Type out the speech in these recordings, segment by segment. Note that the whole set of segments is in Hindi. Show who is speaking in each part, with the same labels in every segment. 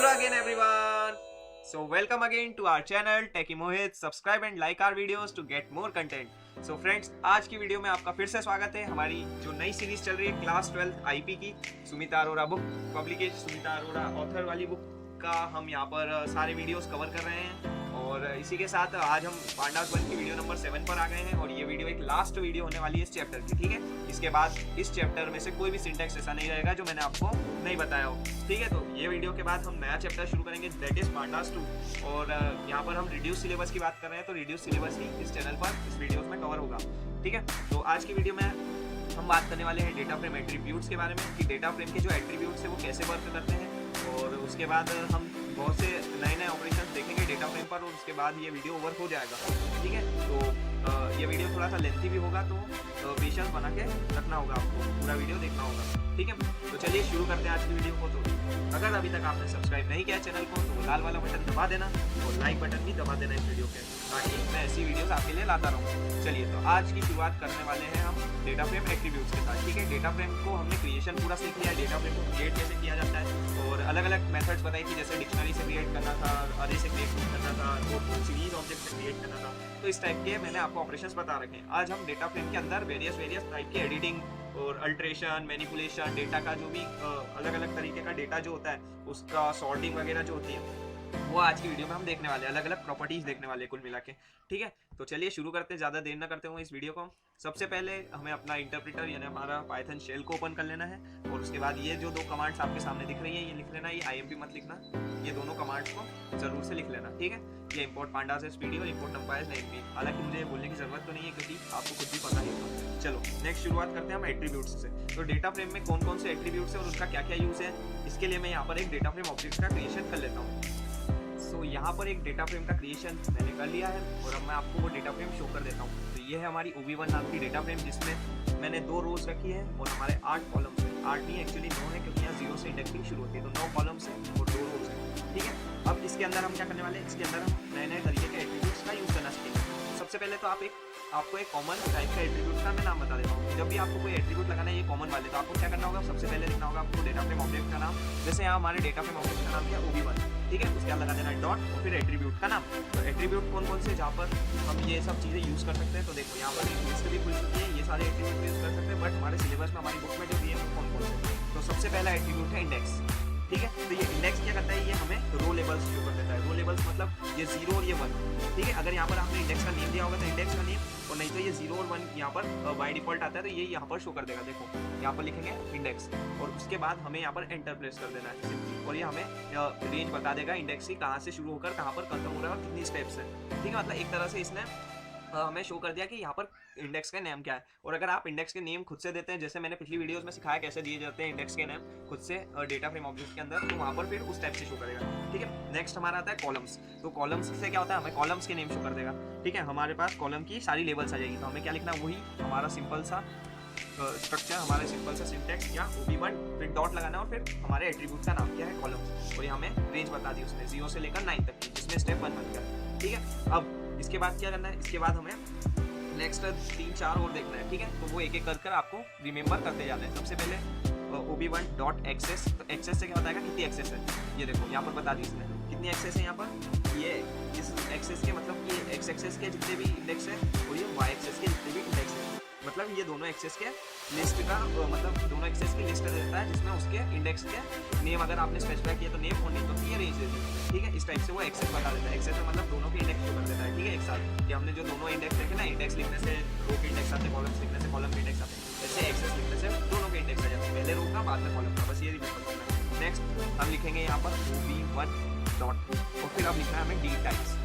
Speaker 1: Hello again everyone. So welcome again to our channel Techie Mohit. Subscribe and like our videos to get more content. So friends, आज की वीडियो में आपका फिर से स्वागत है। हमारी जो नई सीरीज चल रही है क्लास 12 आईपी की Sumita Arora book publication, Sumita Arora author वाली बुक का हम यहाँ पर सारे वीडियोस कवर कर रहे हैं। और इसी के साथ आज हम पांडास 1 की वीडियो नंबर 7 पर आ गए हैं और ये वीडियो एक लास्ट वीडियो होने वाली है इस चैप्टर की। ठीक है, इसके बाद इस चैप्टर में से कोई भी सिंटेक्स ऐसा नहीं रहेगा जो मैंने आपको नहीं बताया हो। ठीक है, तो ये वीडियो के बाद हम नया चैप्टर शुरू करेंगे, दैट इज पांडास 2। और यहाँ पर हम रिड्यूस सिलेबस की बात कर रहे हैं, तो रिड्यूस सिलेबस ही इस चैनल पर इस वीडियो में कवर होगा। ठीक है, तो आज की वीडियो में हम बात करने वाले हैं डेटा फ्रेम एट्रीब्यूट्स के बारे में कि डेटा फ्रेम के जो एट्रीब्यूट्स है वो कैसे वर्क करते हैं। और उसके बाद हम बहुत से नए नए ऑपरेशंस देखेंगे डेटा फ्रेम पर और उसके बाद ये वीडियो ओवर हो जाएगा। ठीक है, तो ये वीडियो थोड़ा सा लेंथी भी होगा, तो पेशेंस बना के रखना होगा, आपको पूरा वीडियो देखना होगा। ठीक है, तो चलिए शुरू करते हैं आज की वीडियो को। तो अगर अभी तक आपने सब्सक्राइब नहीं किया चैनल को तो लाल वाला बटन दबा देना और लाइक बटन भी दबा देना इस वीडियो के, ताकि मैं ऐसी वीडियोस आपके लिए लाता रहूँ। चलिए, तो आज की शुरुआत करने वाले हैं हम डेटा फ्रेम एट्रीब्यूट्स के साथ। ठीक है, डेटा फ्रेम को हमने क्रिएशन पूरा सीख लिया है, डेटा फ्रेम को क्रिएट कैसे किया जाता है और अलग अलग मेथड्स बताई थी, जैसे डिक्शनरी से क्रिएट करना था, अरे से क्रिएट करना था और सीरीज ऑब्जेक्ट से क्रिएट करना था। तो इस टाइप के मैंने आपको ऑपरेशंस बता रखे हैं। आज हम डेटा फ्रेम के अंदर वेरियस टाइप के एडिटिंग और अल्ट्रेशन, मैनिपुलेशन, डेटा का जो भी अलग अलग तरीके का डेटा जो होता है उसका सॉर्टिंग वगैरह जो होती है वो आज की वीडियो में हम देखने वाले हैं, अलग अलग प्रॉपर्टीज देखने वाले हैं कुल मिला के। ठीक है, तो चलिए शुरू करते हैं, ज़्यादा देर ना करते हुए इस वीडियो को। सबसे पहले हमें अपना इंटरप्रेटर यानी हमारा पाइथन शेल को ओपन कर लेना है और उसके बाद ये जो दो कमांड्स आपके सामने दिख रही है ये लिख लेना, ये IMP मत लिखना, ये दोनों कमांड्स को जरूर से लिख लेना। ठीक है, ये इंपोर्ट पांडास एसपीडी और इंपोर्ट नंपायर्स NP, हालांकि मुझे बोलने की जरूरत तो नहीं है क्योंकि आपको खुद भी पता ही होगा। चलो नेक्स्ट शुरुआत करते हैं हम एट्रीब्यूट्स से। तो डेटा फ्रेम में कौन कौन से एट्रीब्यूट्स है और उसका क्या क्या यूज है, इसके लिए मैं यहाँ पर एक डेटा फ्रेम ऑब्जेक्ट का क्रिएशन कर लेता हूँ। तो यहाँ पर एक डेटा फ्रेम का क्रिएशन मैंने कर लिया है और अब मैं आपको वो डेटा फ्रेम शो कर देता हूँ। तो ये है हमारी OB1 नाम की डेटा फ्रेम, जिसमें मैंने 2 रोज रखी है और हमारे 8 कॉलम्स हैं। 8 नहीं, एक्चुअली 9 है क्योंकि यहाँ 0 से इंडेक्सिंग शुरू होती है, तो 9 कॉलम्स हैं और 2 रोज हैं। ठीक है, अब इसके अंदर हम क्या करने वाले हैं, इसके अंदर हम नए नए तरीके के एट्रीब्यूट्स का यूज करना सीखेंगे। सबसे पहले तो आपको एक कॉमन टाइप का एट्रीब्यूट का मैं नाम बता देता हूँ। जब भी आपको कोई एट्रीब्यूट लगाना है ये कॉमन वाले, तो आपको क्या करना होगा, सबसे पहले लिखना होगा आपको डेटा फ्रेम ऑब्जेक्ट का नाम। जैसे यहाँ हमारे डेटा फ्रेम ऑब्जेक्ट का नाम क्या OB1। ठीक है, उसके बाद लगा देना डॉट और फिर एट्रीब्यूट का नाम। तो एट्रीब्यूट कौन कौन से जहाँ पर हम ये सब चीज़ें यूज़ कर सकते हैं, तो देखो यहाँ पर लिस्ट भी खुल चुकी है, ये सारे एट्रीब्यूट यूज़ कर सकते हैं, बट हमारे सिलेबस में हमारी बुक में जो दिए हैं कौन कौन से। तो सबसे पहला एट्रीब्यूट है इंडेक्स। ठीक है, तो ये इंडेक्स क्या करता है, ये हमें रो लेबल्स शो कर देता है। रो लेबल्स मतलब ये 0 और ये 1। ठीक है, अगर यहाँ पर आपने इंडेक्स का नेम दिया होगा तो इंडेक्स का नेम, और नहीं तो ये 0 और 1 यहाँ पर बाय डिफॉल्ट आता है, तो ये यहाँ पर शो कर देगा। देखो यहाँ पर लिखेंगे इंडेक्स और उसके बाद हमें यहाँ पर एंटर प्रेस कर देना है और ये हमें रेंज बता देगा इंडेक्स की, कहाँ से शुरू होकर कहाँ पर खत्म हो रहा है और कितनी स्टेप्स है। ठीक है, मतलब एक तरह से इसने हमें शो कर दिया कि यहाँ पर इंडेक्स का नेम क्या है। और अगर आप इंडेक्स के नेम खुद से देते हैं, जैसे मैंने पिछली वीडियोस में सिखाया कैसे दिए जाते हैं इंडेक्स के नेम खुद से डेटा फ्रेम ऑब्जेक्ट के अंदर, तो वहाँ पर फिर उस टाइप से शो करेगा। ठीक है, नेक्स्ट हमारा आता है कॉलम्स। तो कॉलम्स से क्या होता है, हमें कॉलम्स के नेम शो कर देगा। ठीक है, हमारे पास कॉलम की सारी लेबल्स आ जाएगी, तो हमें क्या लिखना है, वही हमारा सिंपल सा स्ट्रक्चर, हमारे सिंपल सा सिंटेक्स या OB1, फिर डॉट लगाना और फिर हमारे एट्रीब्यूट का नाम क्या है, कॉलम्स, और ये हमें रेंज बता दी उसने 0 से लेकर 9 तक की, जिसमें स्टेप 1 बन गया। ठीक है, अब इसके बाद क्या करना है, इसके बाद हमें नेक्स्ट 3-4 और देखना है। ठीक है, तो वो एक एक कर आपको रिमेंबर करते जाना है। सबसे पहले OB1 डॉट एक्सेस, तो एक्सेस से क्या बताएगा कितनी एक्सेस है, ये देखो यहाँ पर बता दी इसने कितनी एक्सेस है। यहाँ पर ये इस एक्सेस के मतलब कि एक्स एक्सेस के जितने भी इंडेक्स है और ये वाई एक्सेस के जितने भी इंडेक्स है, मतलब ये दोनों एक्सेस के लिस्ट का मतलब दोनों एक्सेस की लिस्ट देता है, जिसमें उसके इंडेक्स के नेम अगर आपने स्पेसिफाई किया तो नेम और नहीं तो ये रेंज देती है। ठीक है, इस टाइप से वो एक्सेस बता देता है। एक्सेस में मतलब दोनों के इंडेक्स शो कर देता है। ठीक है, एक साथ कि हमने जो दोनों इंडेक्स देखे ना, इंडेक्स लिखने से रो के इंडेक्स आते, कॉलम्स लिखने से कॉलम के इंडेक्स आते, जैसे एक्सेस लिखने से दोनों के इंडेक्स आ जाते हैं, पहले रो का बाद में कॉलम का, बस ये रिमेंबर करना है। नेक्स्ट हम लिखेंगे यहाँ पर OB1 डॉट और फिर अब लिखना है हमें डी टाइप्स।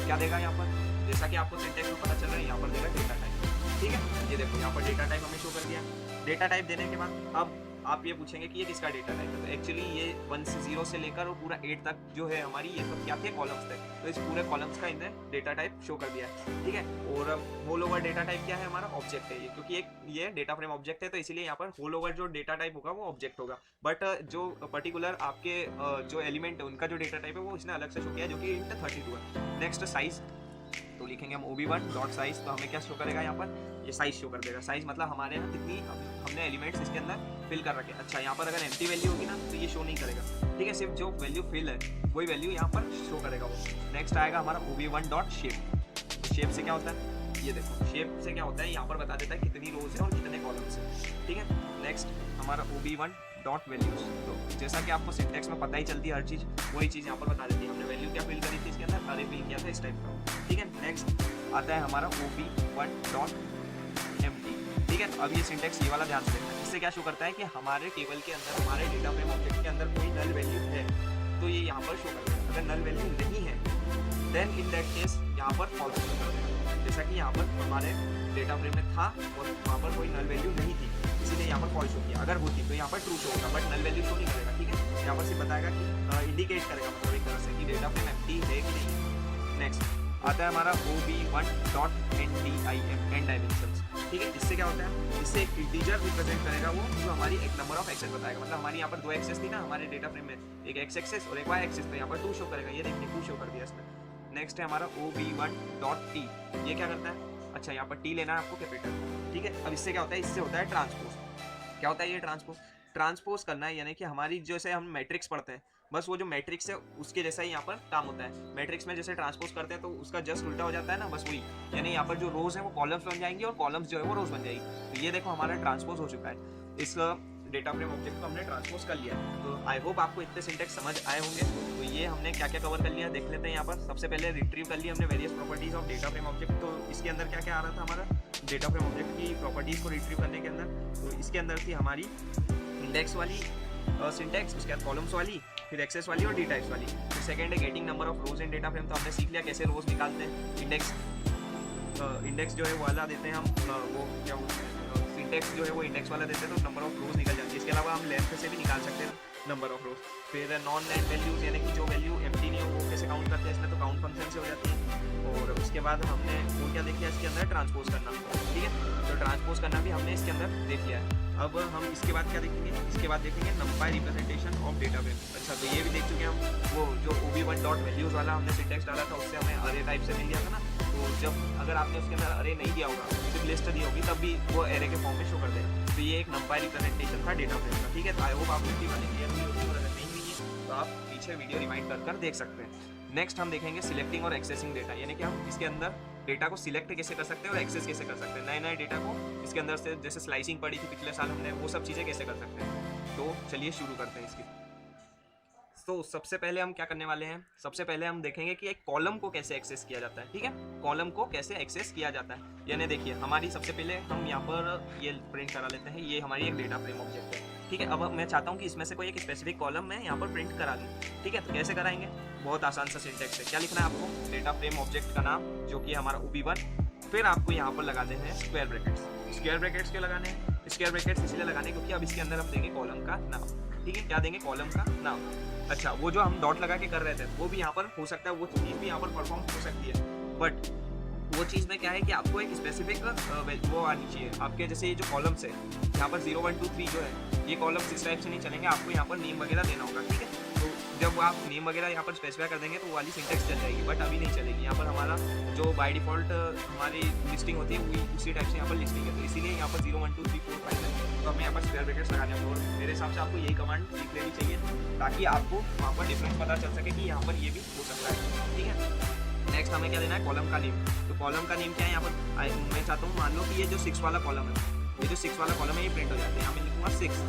Speaker 1: क्या देगा यहाँ पर, जैसा कि आपको सिंटेक्स में पता चल रहा है, यहाँ पर देगा डेटा टाइप। ठीक है, ये देखो यहाँ पर डेटा टाइप हमें शो कर दिया। डेटा टाइप देने के बाद अब आप ये पूछेंगे कि ये किसका डेटा टाइप है, तो एक्चुअली ये 1 से 0 से लेकर और पूरा 8 तक जो है हमारी ये सब क्या थे, कॉलम्स थे, तो इस पूरे कॉलम्स का इन्हें डेटा टाइप शो कर दिया है। ठीक है, और होल ओवर डेटा टाइप क्या है, हमारा ऑब्जेक्ट है ये, क्योंकि एक ये डेटा फ्रेम ऑब्जेक्ट है, तो इसीलिए यहाँ पर होल ओवर जो डेटा टाइप होगा वो ऑब्जेक्ट होगा, बट जो पर्टिकुलर आपके जो एलिमेंट है उनका जो डेटा टाइप है वो इसने अलग से शो किया, जो कि int 32 है। नेक्स्ट साइज, तो लिखेंगे हम OB1 डॉट साइज, तो हमें क्या शो करेगा यहाँ पर, ये साइज शो कर देगा। साइज मतलब हमारे यहाँ कितनी हमने एलिमेंट्स इसके अंदर फिल कर रखे। अच्छा यहाँ पर अगर एम्प्टी वैल्यू होगी ना तो ये शो नहीं करेगा, ठीक है, सिर्फ जो वैल्यू फिल है वही वैल्यू यहाँ पर शो करेगा वो। नेक्स्ट आएगा हमारा ob1.shape। तो शेप से क्या होता है, ये देखो शेप से क्या होता है, यहाँ पर बता देता है कितनी रोज है और कितने कॉलम्स है, ठीक है। नेक्स्ट हमारा ob1.values। तो जैसा कि आपको सिंटेक्स में पता ही चलती है हर चीज़, वही चीज़ यहाँ पर बता देती है। हमने वैल्यू क्या फिल करी थी इसके अंदर, अरे फिल किया था इस टाइप का, ठीक है। नेक्स्ट आता है हमारा ob1.empty, ठीक है। तो अब ये सिंटेक्स ये वाला ध्यान से देखना, इससे क्या शो करता है कि हमारे टेबल के अंदर, हमारे डेटा फ्रेम ऑब्जेक्ट के अंदर कोई नल वैल्यू है तो ये यहाँ पर शो कर देगा। अगर नल वैल्यू नहीं है देन इन दैट केस यहाँ पर फॉल्स शो कर देगा। जैसा कि यहाँ पर हमारे डेटा फ्रेम में था और वहाँ पर कोई नल वैल्यू नहीं थी, इसीलिए यहाँ पर फॉल्स शो किया। अगर होती तो यहाँ पर ट्रू शो होगा, बट नल वैल्यू शो नहीं करेगा, ठीक है। यहाँ पर सिर्फ बताएगा कि इंडिकेट करेगा मतलब एक तरह से कि डेटा फ्रेम एम्प्टी है कि नहीं। नेक्स्ट आता है हमारा ob1.end डायमेंशंस, ठीक है। इससे क्या होता है, इससे एक इंटीजर रिप्रेजेंट करेगा वो, जो हमारी एक नंबर ऑफ एक्सेस बताएगा। मतलब हमारी यहाँ पर 2 एक्सेस थी ना हमारे डेटा फ्रेम में, एक एक्स एक्सेस और एक वाई एक्सेस, तो यहाँ पर 2 शो करेगा। ये देखिए 2 शो कर दिया इसने। नेक्स्ट है हमारा ob1.t। ये क्या करता है, अच्छा यहाँ पर t लेना है आपको कैपिटल, ठीक है। अब इससे क्या होता है, इससे होता है ट्रांसपोज। क्या होता है ये ट्रांसपोज करना है, यानी कि हमारी जैसे हम मैट्रिक्स पढ़ते हैं, बस वो जो मैट्रिक्स है उसके जैसा ही यहाँ पर काम होता है। मैट्रिक्स में जैसे ट्रांसपोज करते हैं तो उसका जस्ट उल्टा हो जाता है ना, बस वही। यानी यहाँ पर जो रोज है वो कॉलम्स बन जाएंगी और कॉलम्स जो है वो रोज बन जाएगी। तो ये देखो हमारा ट्रांसपोज हो चुका है, इस डेटा फ्रेम ऑब्जेक्ट को हमने ट्रांसपोज कर लिया। तो आई होप आपको इतने सिंटेक्स समझ आए होंगे। तो ये हमने क्या क्या कवर कर लिया देख लेते हैं। यहाँ पर सबसे पहले रिट्रीव कर लिया हमने various properties of data frame object. तो इसके अंदर क्या क्या आ रहा था, हमारा डेटा फ्रेम ऑब्जेक्ट की प्रॉपर्टीज को रिट्रीव करने के अंदर, तो इसके अंदर थी हमारी इंडेक्स वाली सिंटेक्स, उसके बाद कॉलम्स वाली, फिर एक्सेस वाली और डी टाइप्स वाली। फिर सेकंड है getting number of rose in data frame. तो हमने सीख लिया कैसे रोज निकालते हैं। इंडेक्स जो है वो वाला देते हैं हम, वो क्या बोलते हैं, सिंटेक्स जो है वो इंडेक्स वाला देते हैं तो नंबर ऑफ रोज निकल जाती है। इसके अलावा हम लेंथ से भी निकाल सकते हैं नंबर ऑफ रोज। फिर नॉन लेंथ वैल्यूज, यानी कि जो वैल्यू एम्प्टी नहीं हो वो कैसे काउंट करते हैं इसमें, तो काउंट फंक्शन से हो जाती है। और उसके बाद हमने वो क्या देख लिया इसके अंदर, ट्रांसपोज करना, ठीक है। तो ट्रांसपोज करना भी हमने इसके अंदर देख लिया है। अब हम इसके बाद क्या देखेंगे, इसके बाद देखेंगे नंपाई रिप्रेजेंटेशन ऑफ डेटा फ्रेम। अच्छा तो ये भी देख चुके हैं हम, वो जो ob1.values वाला हमने सिंटेक्स डाला था उससे हमें अरे टाइप से मिल गया था ना। तो जब अगर आपने उसके अंदर अरे नहीं दिया होगा, सिर्फ लिस्ट दी होगी, तब भी वो अरे के फॉर्म में शो कर देगा। तो ये एक नंपाई रिप्रेजेंटेशन था डेटा फ्रेम का, ठीक है। तो आई होप आपको इसकी बातें क्लियर हुई होगी, और अगर नहीं हुई है तो आप पीछे वीडियो रिवाइंड कर देख सकते हैं। नेक्स्ट हम देखेंगे सिलेक्टिंग और एक्सेसिंग डेटा, यानी कि हम इसके अंदर डेटा को सिलेक्ट कैसे कर सकते हैं और एक्सेस कैसे कर सकते हैं। नए नए डेटा को इसके अंदर से, जैसे स्लाइसिंग पड़ी थी पिछले साल हमने, वो सब चीज़ें कैसे कर सकते हैं। तो चलिए शुरू करते हैं इसकी। तो सबसे पहले हम क्या करने वाले हैं, सबसे पहले हम देखेंगे कि एक कॉलम को कैसे एक्सेस किया जाता है, ठीक है। कॉलम को कैसे एक्सेस किया जाता है, यानी देखिए हमारी सबसे पहले हम यहाँ पर ये प्रिंट करा लेते हैं, ये हमारी एक डेटा फ्रेम ऑब्जेक्ट है, ठीक है। अब मैं चाहता हूँ कि इसमें से कोई एक स्पेसिफिक कॉलम मैं यहाँ पर प्रिंट करा लूँ, ठीक है। तो कैसे कराएंगे, बहुत आसान सा सिंटेक्स है। क्या लिखना है आपको, डेटा फ्रेम ऑब्जेक्ट का नाम जो कि हमारा ob1, फिर आपको यहाँ पर लगा देने हैं स्क्वायर ब्रैकेट्स। स्क्वायर ब्रैकेट्स क्यों लगाने हैं, स्क्वायर ब्रैकेट्स इसलिए लगाने क्योंकि अब इसके अंदर हम देंगे कॉलम का नाम, ठीक है। क्या देंगे, कॉलम का नाम। अच्छा वो जो हम डॉट लगा के कर रहे थे वो भी यहाँ पर हो सकता है, वो चीज़ भी यहाँ पर परफॉर्म हो सकती है, बट वो चीज़ में क्या है कि आपको एक स्पेसिफिक वो आनी चाहिए। आपके जैसे ये जो कॉलम्स है यहाँ पर 0 1 2 3 जो है, ये कॉलम्स इस टाइप से नहीं चलेंगे, आपको यहाँ पर नेम वगैरह देना होगा, ठीक है। तो जब आप नेम वगैरह यहाँ पर स्पेसिफाई कर देंगे तो वाली सिंटेक्स चल जाएगी, बट अभी नहीं चलेगी। यहाँ पर हमारा जो बाय डिफॉल्ट हमारी लिस्टिंग होती है वही उसी टाइप से यहाँ पर लिस्टिंग है, तो इसीलिए यहाँ पर 0 1 2 3 4 5 है, तो हमें यहाँ पर स्क्वायर ब्रैकेट्स लगाने हैं। और मेरे हिसाब से आपको यही कमांड सीख लेनी चाहिए ताकि आपको वहाँ पर डिफरेंस पता चल सके कि यहाँ पर ये भी हो सकता है, ठीक है। नेक्स्ट हमें क्या देना है, कॉलम का नेम। तो कॉलम का नेम क्या है, यहाँ पर मैं चाहता हूँ, मान लो कि ये जो 6 वाला कॉलम है, ये जो 6 वाला कॉलम है ये प्रिंट हो जाता है, यहाँ मैं लिखूँगा 6,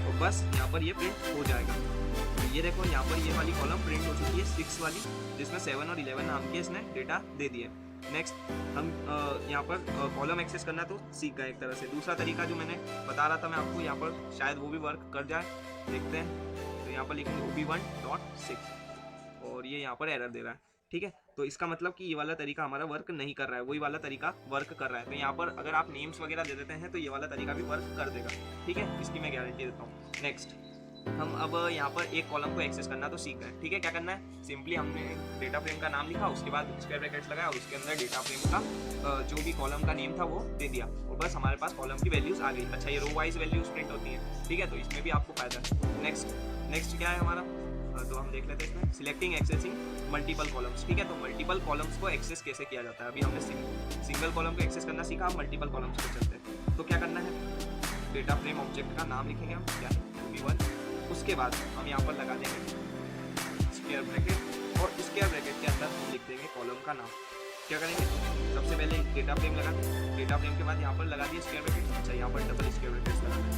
Speaker 1: तो बस यहाँ पर ये प्रिंट हो जाएगा। तो ये देखो यहाँ पर ये वाली कॉलम प्रिंट हो चुकी है 6 वाली, जिसमें 7 और 11 नाम के इसने डेटा दे दिए। नेक्स्ट हम यहाँ पर कॉलम एक्सेस करना तो सीख गए एक तरह से। दूसरा तरीका जो मैंने बता रहा था मैं आपको, यहाँ पर शायद वो भी वर्क कर जाए, देखते हैं। तो यहाँ पर लिखेंगे ob1.6 और ये यहाँ पर एरर दे रहा है, ठीक है। तो इसका मतलब कि ये वाला तरीका हमारा वर्क नहीं कर रहा है, वही वाला तरीका वर्क कर रहा है। तो यहाँ पर अगर आप नेम्स वगैरह दे देते हैं तो ये वाला तरीका भी वर्क कर देगा, ठीक है, इसकी मैं गारंटी देता हूँ। नेक्स्ट हम अब यहाँ पर एक कॉलम को एक्सेस करना तो सीख गए, ठीक है। क्या करना है, सिंपली हमने डेटा फ्रेम का नाम लिखा, उसके बाद स्क्वायर ब्रैकेट्स लगाया, उसके अंदर डेटा फ्रेम का जो भी कॉलम का नेम था वो दे दिया, और बस हमारे पास कॉलम की वैल्यूज आ गई। अच्छा ये रो वाइज वैल्यूज प्रिंट होती हैं, ठीक है, तो इसमें भी आपको फायदा है। नेक्स्ट क्या है हमारा, तो हम देख लेते हैं इसमें सिलेक्टिंग एक्सेसिंग मल्टीपल कॉलम्स। ठीक है, तो मल्टीपल कॉलम्स को एक्सेस कैसे किया जाता है, अभी हमने सिंगल कॉलम को एक्सेस करना सीखा, अब मल्टीपल कॉलम्स पे चलते हैं। तो क्या करना है, डेटा फ्रेम ऑब्जेक्ट का नाम लिखेंगे हम, क्या है OB1। उसके बाद हम यहाँ पर लगा देंगे स्क्वायर ब्रैकेट और स्क्वायर ब्रैकेट के अंदर हम लिख देंगे कॉलम का नाम। क्या करेंगे, सबसे पहले डेटा फ्रेम लगा दें, डेटा फ्रेम के बाद यहाँ पर लगा दिए स्क्वायर ब्रैकेट। अच्छा, यहाँ पर डबल स्क्वायर ब्रैकेट्स लगाना है।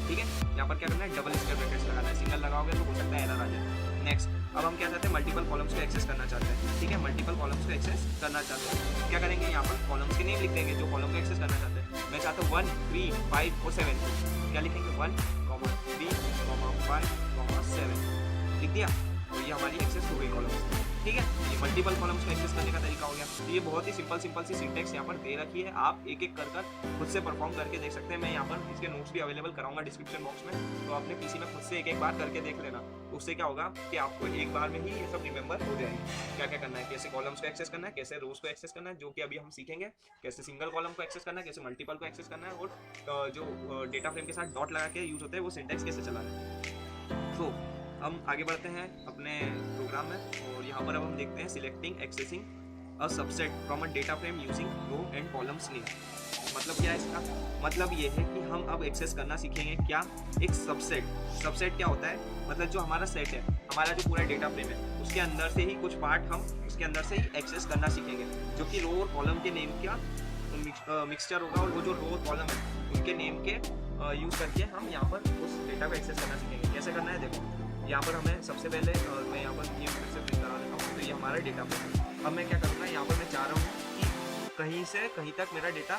Speaker 1: ठीक है, यहाँ पर क्या करना है, डबल स्क्वायर ब्रैकेट्स लगाना है। सिंगल लगाओगे तो हो सकता है एरर आ जाए। नेक्स्ट, अब हम क्या चाहते हैं, मल्टीपल कॉलम्स को एक्सेस करना चाहते हैं। ठीक है, मल्टीपल कॉलम्स को एक्सेस करना चाहते हैं, क्या करेंगे, यहाँ पर कॉलम्स के नेम लिख देंगे जो कॉलम को एक्सेस करना चाहते हैं। मैं चाहता हूँ 1, 3, 5 और 7, क्या लिखेंगे 1, 3, 5, 7 लिख दिया, तो ये हमारी एक्सेस हो गई कॉलम्स। ठीक है, ये मल्टीपल कॉलम्स को एक्सेस करने का तरीका हो गया। तो ये बहुत ही सिंपल सी सिंटेक्स यहाँ पर दे रखी है, आप एक एक कर खुद से परफॉर्म करके देख सकते हैं। मैं यहाँ पर इसके नोट्स भी अवेलेबल कराऊंगा डिस्क्रिप्शन बॉक्स में, तो अपने पीसी में खुद से एक एक बार करके देख लेना। उससे क्या होगा कि आपको एक बार में ही ये सब रिमेंबर हो जाएगी, क्या क्या करना है, कैसे कॉलम्स को एक्सेस करना है, कैसे रोज को एक्सेस करना है, जो कि अभी हम सीखेंगे, कैसे सिंगल कॉलम को एक्सेस करना है, कैसे मल्टीपल को एक्सेस करना है, और जो डेटा फ्रेम के साथ डॉट लगा के यूज होते हैं वो सिंटेक्स कैसे चलाना है। तो हम आगे बढ़ते हैं अपने प्रोग्राम में, और यहाँ पर अब हम देखते हैं selecting accessing a subset from a data frame using row and columns name. मतलब क्या है इसका, मतलब ये है कि हम अब एक्सेस करना सीखेंगे क्या, एक सबसेट। सबसेट क्या होता है, मतलब जो हमारा सेट है, हमारा जो पूरा डेटा फ्रेम है, उसके अंदर से ही कुछ पार्ट हम उसके अंदर से ही एक्सेस करना सीखेंगे, जो कि रो और कॉलम के नेम का मिक्सचर होगा, और वो जो रो और कॉलम है उनके नेम के यूज़ करके हम यहाँ पर उस डेटा को एक्सेस करना सीखेंगे। कैसे करना है, देखो यहाँ पर हमें सबसे पहले मैं यहाँ पर ये फिर से प्रिंट करा देता हूँ। तो ये हमारा डेटा फ्रेम है। अब मैं क्या करूँगा, यहाँ पर मैं चाह रहा हूँ कि कहीं से कहीं तक मेरा डेटा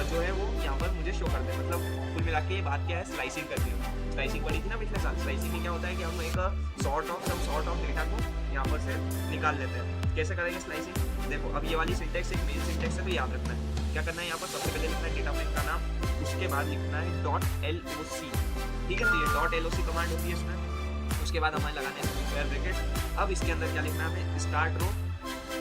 Speaker 1: जो है वो यहाँ पर मुझे शो कर दे। मतलब कुल मिला के ये बात क्या है, स्लाइसिंग करनी है। स्लाइसिंग पढ़ी थी ना पिछले साल। स्लाइसिंग में क्या होता है कि हम एक सॉर्ट ऑफ डेटा को यहाँ पर से निकाल लेते हैं। कैसे करेंगे स्लाइसिंग, देखो अब ये वाली सिंटेक्स एक मेन सिंटेक्स है, तो याद रखना है। क्या करना है, यहाँ पर सबसे पहले लिखना है डेटा फ्रेम का नाम, उसके बाद लिखना है .loc। ठीक है, तो ये .loc कमांड होती है इसमें। उसके बाद हमें लगाने हैं स्क्वायर ब्रैकेट। अब इसके अंदर क्या लिखना है, हमें स्टार्ट रो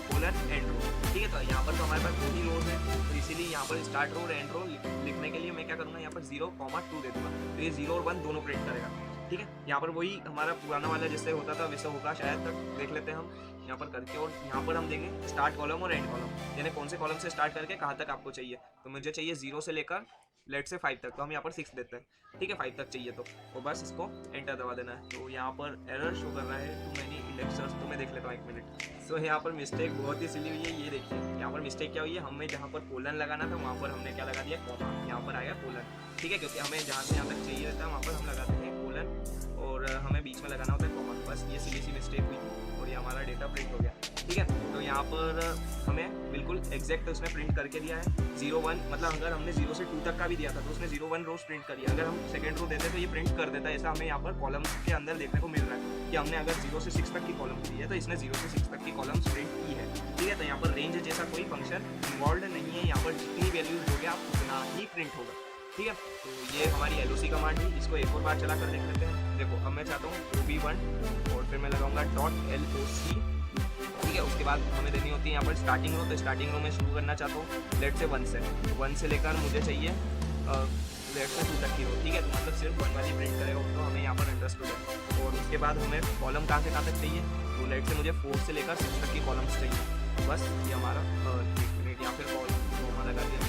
Speaker 1: कोलन एंड रो। ठीक है, तो यहाँ पर तो हमारे पास दो ही रोज है, तो इसीलिए यहाँ पर स्टार्ट रो और एंड रो लिखने के लिए मैं क्या करूँगा, यहाँ पर 0,2 दे दूँगा, तो ये 0 और 1 दोनों प्रिंट करेगा। ठीक है, यहाँ पर वही हमारा पुराना वाला जैसे होता था वैसे होगा शायद, तक देख लेते हैं हम यहाँ पर करके। और यहाँ पर हम देंगे स्टार्ट कॉलम और एंड कॉलम, यानी कौन से कॉलम से स्टार्ट करके कहाँ तक आपको चाहिए। तो मुझे चाहिए 0 से लेकर लेट से 5 तक, तो हम यहाँ पर 6 देते हैं। ठीक है, 5 तक चाहिए तो बस इसको एंटर दबा देना है। तो यहाँ पर एरर शो कर रहा है टू मैनी इंडेक्सर्स, तो मैं देख लेता हूँ 1 मिनट। सो यहाँ पर मिस्टेक बहुत ही सिली हुई है, ये देखिए यहाँ पर मिस्टेक क्या हुई है, हमें जहाँ पर कोलन लगाना था वहाँ पर हमने क्या लगा दिया, कॉमा। यहाँ पर आया कोलन। ठीक है, क्योंकि हमें जहाँ से यहाँ तक चाहिए रहता है वहाँ पर हम लगाते हैं कोलन, और हमें बीच में लगाना होता है कॉमा। बस ये सिली सी मिस्टेक हुई थी और ये हमारा डेटा प्रिंट हो गया। ठीक है, तो यहाँ पर हमें बिल्कुल एग्जैक्ट उसने प्रिंट करके दिया है 0, 1, मतलब अगर हमने 0 से 2 तक का भी दिया था तो उसने 0, 1 रोज प्रिंट करी। अगर हम सेकंड रो देते तो ये प्रिंट कर देता है। ऐसा हमें यहाँ पर कॉलम्स के अंदर देखने को मिल रहा है कि हमने अगर 0 से 6 तक की कॉलम दी है तो इसने 0 से 6 तक की कॉलम्स प्रिंट की है। ठीक है, तो यहाँ पर रेंज जैसा कोई फंक्शन इन्वॉल्व नहीं है, यहाँ पर जितनी वैल्यूज हो गया आप उतना ही प्रिंट होगा। ठीक है, तो ये हमारी LOC कमांड है, इसको एक और बार चला कर देख लेते हैं। देखो अब मैं चाहता हूँ OB1 और फिर मैं लगाऊंगा .loc। ठीक है, उसके बाद हमें देनी होती है यहाँ पर स्टार्टिंग रो, तो स्टार्टिंग रो में शुरू करना चाहता हूँ लेट से 1 से लेकर मुझे चाहिए लेट से 2 तक की रो। ठीक है, तो मतलब सिर्फ 1 वाली प्रिंट करेगा, तो हमें यहाँ पर अंडरस्टूड है। और उसके बाद हमें कॉलम कहाँ तक चाहिए, तो लेट से मुझे 4 से लेकर 6 तक की कॉलम्स चाहिए। बस ये हमारा 1 मिनट या फिर कॉमा लगा दिया,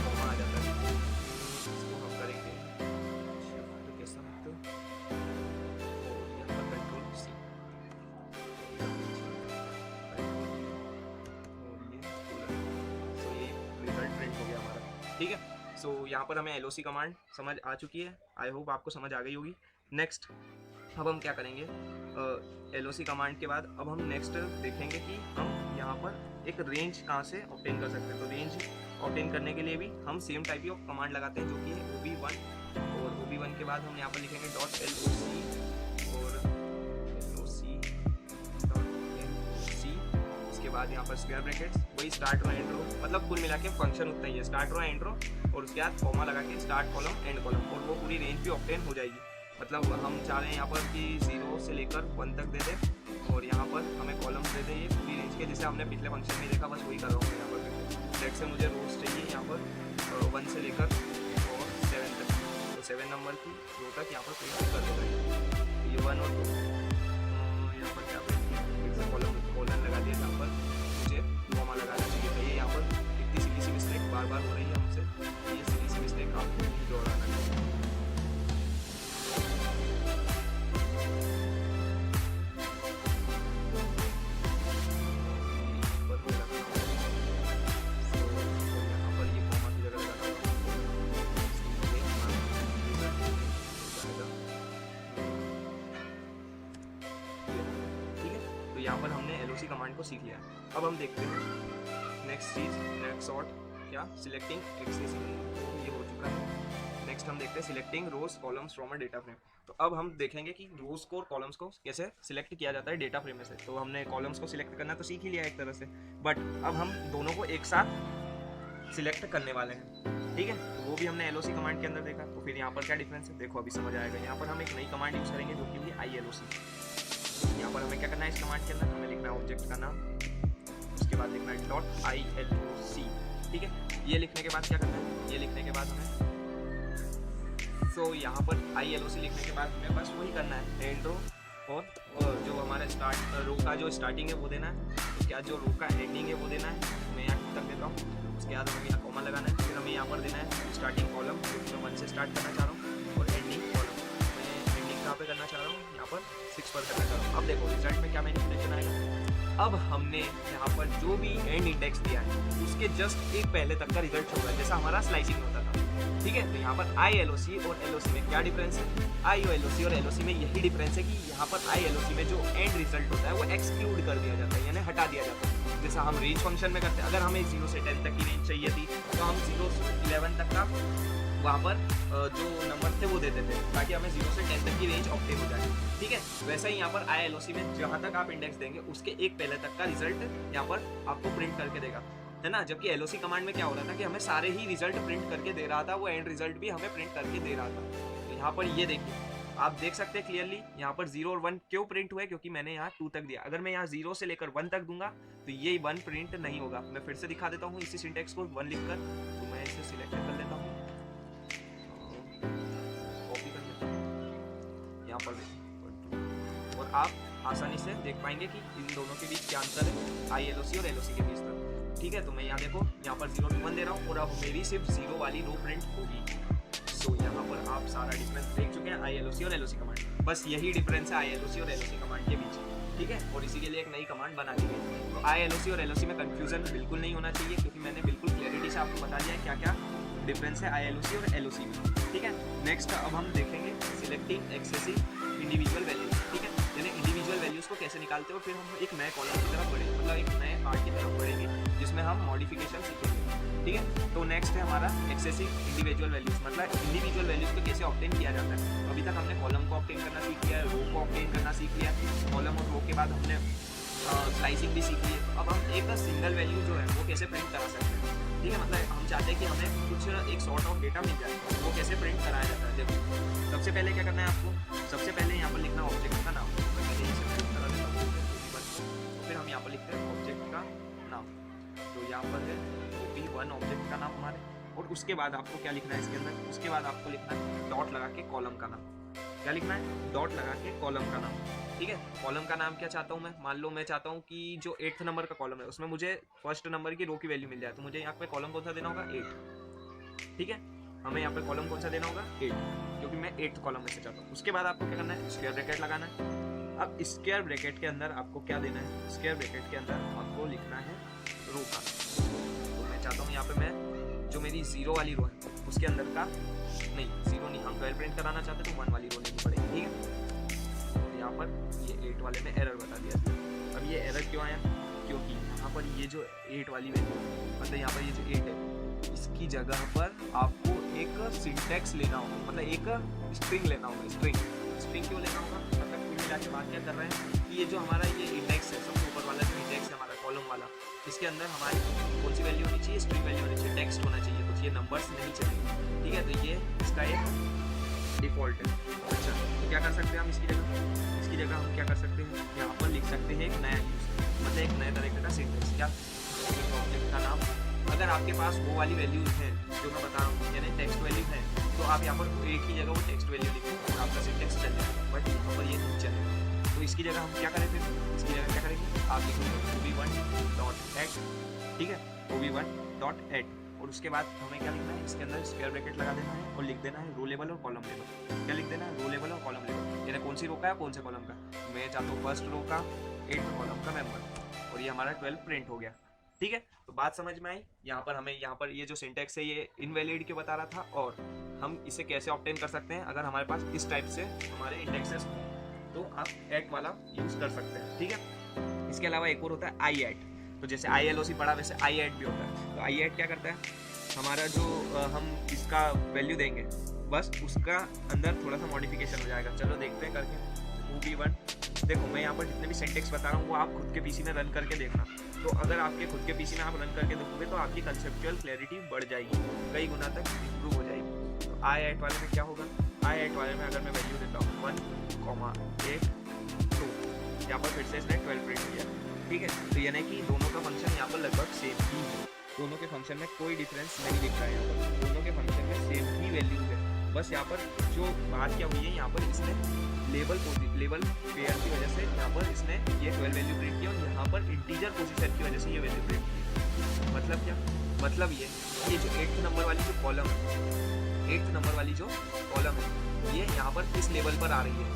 Speaker 1: कॉमा आ जाता है। इसको हम करेंगे के साथ यहाँ पर कंट्रोल C, ठीक है। सो यहाँ पर हमें LOC कमांड समझ आ चुकी है, आई होप आपको समझ आ गई होगी। नेक्स्ट अब हम क्या करेंगे, LOC कमांड के बाद अब हम नेक्स्ट देखेंगे कि हम यहाँ पर एक रेंज कहाँ से ऑब्टेन कर सकते हैं। तो रेंज ऑब्टेन करने के लिए भी हम सेम टाइप ऑफ कमांड लगाते हैं, जो कि है OB1, और OB1 के बाद हम यहाँ पर लिखेंगे .loc और उसके बाद यहाँ पर स्क्वायर ब्रैकेट्स, वही स्टार्ट रो एंड रो, मतलब कुल मिला के फंक्शन उतना ही है, स्टार्ट रो एंड रो, और उसके बाद कॉमा लगा के स्टार्ट कॉलम एंड कॉलम, और वो पूरी रेंज भी ऑब्टेन हो जाएगी। मतलब हम चाह रहे हैं यहाँ पर कि 0 से लेकर 1 तक दे दें, और यहाँ पर हमें कॉलम्स दे दें ये पूरी रेंज के, जैसे हमने पिछले फंक्शन में देखा, बस वही कर रहा हूँ यहाँ पर। लेट से मुझे रोज चाहिए यहाँ पर 1 से लेकर और 7 तक, तो 7 नंबर की रो तक यहाँ पर प्रिंट कर देता है। ये 1 और 2 यहाँ यहाँ पर हमने LOC कमांड को सीख लिया। अब हम देखते हैं नेक्स्ट चीज़, नेक्स्ट सॉर्ट क्या, सिलेक्टिंग एक्सेसिव, ये हो चुका है। नेक्स्ट हम देखते हैं selecting rows columns from a data frame. तो अब हम देखेंगे कि रोज को और कॉलम्स को कैसे सिलेक्ट किया जाता है डेटा फ्रेम में से। तो हमने कॉलम्स को सिलेक्ट करना तो सीख ही लिया एक तरह से, बट अब हम दोनों को एक साथ सिलेक्ट करने वाले हैं, ठीक है। तो वो भी हमने LOC कमांड के अंदर देखा। तो फिर यहाँ पर क्या डिफरेंस है देखो, अभी समझ आएगा। यहाँ पर हम एक नई कमांड यूज़ करेंगे जो कि होगी ILOC। यहाँ पर हमें क्या करना है, इस कमांड के अंदर हमें लिखना है ऑब्जेक्ट का नाम, उसके बाद लिखना है .ILOC, ठीक है। ये लिखने के बाद क्या करना है, ये लिखने के बाद हमें यहाँ पर ILOC लिखने के बाद हमें बस वही करना है, एंड रो और जो हमारा स्टार्ट रो का जो स्टार्टिंग है वो देना है, तो क्या जो रो का एंडिंग है वो देना है। मैं यहाँ तक देता हूँ, उसके बाद हमें यहाँ कॉमा लगाना है। फिर हमें यहाँ पर देना है स्टार्टिंग कॉलम, जो मैं 1 से स्टार्ट करना चाह रहा हूँ, और एंडिंग कॉलम मैं एंडिंग कहाँ पे करना चाह रहा हूँ, यहाँ पर 6 पर करना चाह रहा हूँ। अब देखो रिजल्ट में क्या मैनिपुलेशन आएगा। अब हमने यहाँ पर जो भी एंड इंडेक्स दिया है उसके जस्ट एक पहले तक का रिजल्ट होगा, जैसा हमारा स्लाइसिंग होता था, ठीक है। तो यहाँ पर ILOC और LOC में क्या डिफरेंस है, ILOC और LOC में यही डिफरेंस है कि यहाँ पर ILOC में जो एंड रिजल्ट होता है वो एक्सक्लूड कर दिया जाता है, यानी हटा दिया जाता है। जैसा हम रेंज फंक्शन में करते हैं, अगर हमें 0 से 10 तक की रेंज चाहिए थी तो हम 0 से 11 तक का वहाँ पर जो नंबर थे वो देते थे, ताकि हमें 0 से 10 तक की रेंज ऑब्टेन हो जाए, ठीक है। वैसे ही यहाँ पर ILOC में जहाँ तक आप इंडेक्स देंगे उसके एक पहले तक का रिजल्ट यहाँ पर आपको प्रिंट करके देगा, है ना। जबकि LOC कमांड में क्या हो रहा था कि हमें सारे ही रिजल्ट प्रिंट करके दे रहा था, वो एंड रिजल्ट भी हमें प्रिंट करके दे रहा था। तो यहाँ पर ये देखिए, आप देख सकते हैं क्लियरली यहाँ पर 0 और 1 क्यों प्रिंट हुए, क्योंकि मैंने यहाँ 2 तक दिया। अगर मैं यहाँ 0 से लेकर 1 तक दूंगा तो ये 1 प्रिंट नहीं होगा। मैं फिर से दिखा देता हूँ इसी सिंटेक्स को 1 लिखकर, तो मैं इसे सिलेक्ट कर लेता हूँ, कॉपी कर लेता हूँ यहाँ पर देखिए, और आप आसानी से देख पाएंगे कि इन दोनों के बीच क्या अंतर है, ILOC और LOC के बीच तक, ठीक है। तो मैं यहाँ देखो यहाँ पर 0 to 1 दे रहा हूँ, और अब मेरी सिर्फ 0 वाली रो प्रिंट होगी। सो यहाँ पर आप सारा डिफरेंस देख चुके हैं ILOC और LOC कमांड, बस यही डिफरेंस है ILOC और LOC कमांड के बीच, ठीक है। और इसी के लिए एक नई कमांड बना दी गई। तो ILOC और LOC में कंफ्यूजन बिल्कुल नहीं होना चाहिए, क्योंकि मैंने बिल्कुल क्लैरिटी से आपको बता दिया है क्या क्या डिफरेंस है ILOC और LOC में, ठीक है। नेक्स्ट अब हम देखेंगे सिलेक्टिंग एक्सेसिव इंडिविजुअल वैल्यूज, ठीक है। यानी इंडिविजुअल वैल्यूज को कैसे निकालते हो, फिर हम एक नए कॉलम की तरफ बढ़ेंगे, मतलब एक नए पार्ट की तरफ बढ़ेंगे जिसमें हम मॉडिफिकेशन सीखेंगे, ठीक है। तो नेक्स्ट है हमारा एक्सेसिव इंडिविजुअल वैल्यूज, मतलब इंडिविजुअल वैल्यूज को कैसे ऑब्टेन किया जाता है। अभी तक हमने कॉलम को ऑब्टेन करना सीख लिया, रो को ऑब्टेन करना सीख लिया, कॉलम और रो के बाद हमने स्लाइसिंग भी सीख ली है। अब हम एक सिंगल वैल्यू जो है वो कैसे प्रिंट करा सकते हैं, ठीक है। मतलब हम चाहते हैं कि हमें कुछ एक सॉर्ट ऑफ डेटा मिल जाए, वो कैसे प्रिंट कराया जाता है। देखो सबसे पहले क्या करना है आपको, सबसे पहले यहाँ पर लिखना ऑब्जेक्ट का नाम, पहले इसे प्रिंट करा देता हूँ, फिर हम यहाँ पर लिखते हैं ऑब्जेक्ट का नाम। तो यहाँ पर है OB1 ऑब्जेक्ट का नाम हमारे, और उसके बाद आपको क्या लिखना है इसके अंदर, उसके बाद आपको लिखना है डॉट लगा के कॉलम का नाम। क्या लिखना है, डॉट लगा के कॉलम का नाम, ठीक है। कॉलम का नाम क्या चाहता हूँ मैं, मान लो मैं चाहता हूँ कि जो 8th नंबर का कॉलम है उसमें मुझे फर्स्ट नंबर की रो की वैल्यू मिल जाए, तो मुझे यहाँ पे कॉलम कौन सा देना होगा, 8, ठीक है। हमें यहाँ पे कॉलम कौन सा देना होगा, 8, क्योंकि मैं 8th कॉलम में से चाहता हूँ। उसके बाद आपको क्या करना है, स्क्वायर ब्रैकेट लगाना है। अब स्क्वायर ब्रैकेट के अंदर आपको क्या देना है, स्क्वायर ब्रैकेट के अंदर आपको लिखना है रो का। तो मैं चाहता हूँ यहाँ पे मैं जो मेरी 0 वाली रो है उसके अंदर का, नहीं 0 नहीं, हम 12 प्रिंट कराना चाहते तो 1 वाली रो लेनी पड़ेगी, ठीक है। तो यहाँ पर ये 8 वाले में एरर बता दिया। अब ये एरर क्यों आया, क्योंकि यहाँ पर ये जो 8 वाली वैल्यू, मतलब यहाँ पर ये जो 8 है इसकी जगह पर आपको एक सिंटेक्स लेना होगा, मतलब एक स्ट्रिंग लेना होगा। स्ट्रिंग क्यों लेना होगा, मतलब कुल मिला के बात क्या कर रहे हैं कि ये जो हमारा ये इंडेक्स है, सबसे ऊपर वाला जो इंडेक्स है हमारा कॉलम वाला, इसके अंदर हमारी कौन सी वैल्यू होनी चाहिए, स्ट्रिंग वैल्यू होनी चाहिए, टेक्स्ट होना चाहिए, कुछ ये नंबर्स नहीं चाहिए, ठीक है। तो ये इसका एक डिफॉल्ट है। अच्छा तो क्या कर सकते हैं हम इसकी जगह हम क्या कर सकते हैं, यहाँ पर लिख सकते हैं एक नया यूज, मतलब एक नए तरीके का सिंटेक्स। क्या, ऑब्जेक्ट का नाम, अगर आपके पास वो वाली वैल्यूज हैं जो मैं बता रहा हूँ, यानी टेक्स्ट वैल्यू है, तो आप यहाँ पर एक ही जगह वो टेक्स्ट वैल्यू लिखें और आपका सिंटेक्स चल जाएगा, बट यहाँ पर ये नहीं चलेगा। तो इसकी जगह हम क्या करें, फिर इसकी जगह क्या करेंगे, आप लिखेंगे OB1.add, ठीक है, OB1.add, और उसके बाद हमें क्या लिखना है, इसके अंदर स्क्वायर ब्रैकेट लगा देना है और लिख देना है रो लेवल और कॉलम लेवल। क्या लिख देना है, रो लेवल और कॉलम लेवल, यानी कौन सी रो का है कौन से कॉलम का। मैं चाहता हूँ फर्स्ट रो का 8th कॉलम का मेंबर, और ये हमारा 12 प्रिंट हो गया, ठीक है। तो बात समझ में आई। यहाँ पर हमें यहाँ पर ये जो सिंटेक्स है ये इनवैलिड क्यों बता रहा था, और हम इसे कैसे ऑब्टेन कर सकते हैं अगर हमारे पास इस टाइप से हमारे इंडेक्सेस हो, तो आप एट वाला यूज कर सकते हैं, ठीक है। इसके अलावा एक और होता है आई एट। तो जैसे ILOC पढ़ा वैसे आई एट भी होता है। तो आई एट क्या करता है, हमारा जो हम इसका वैल्यू देंगे बस उसका अंदर थोड़ा सा मॉडिफिकेशन हो जाएगा। चलो देखते हैं करके। OB1 देखो, मैं यहाँ पर जितने भी सिंटेक्स बता रहा हूँ वो आप खुद के पीसी में रन करके देखना। तो अगर आपके खुद के पीसी में आप रन करके देखोगे तो आपकी कंसेप्चुअल क्लैरिटी बढ़ जाएगी, कई गुना तक इंप्रूव हो जाएगी। तो आई एट वाले में क्या होगा, आई एट वाले में अगर मैं वैल्यू देता हूँ 1,8 2, यहाँ पर फिर से इसने 12 प्रिंट किया, ठीक है। तो यानी कि दोनों का फंक्शन यहाँ पर लगभग सेम ही है, दोनों के फंक्शन में कोई डिफरेंस नहीं दिख रहा है। यहाँ पर दोनों के फंक्शन में सेम ही वैल्यू है। बस यहाँ पर जो बात क्या हुई है, यहाँ पर इसने लेवल पेयर की वजह से यहाँ पर इसने ये 12 वैल्यू प्रिंट की और यहाँ पर इंटीजर पोजीशन की वजह से ये वैल्यू प्रिंट की। मतलब क्या, मतलब ये जो 8th नंबर वाली जो कॉलम है, 8th नंबर वाली जो कॉलम है ये यहाँ पर इस लेवल पर आ रही है,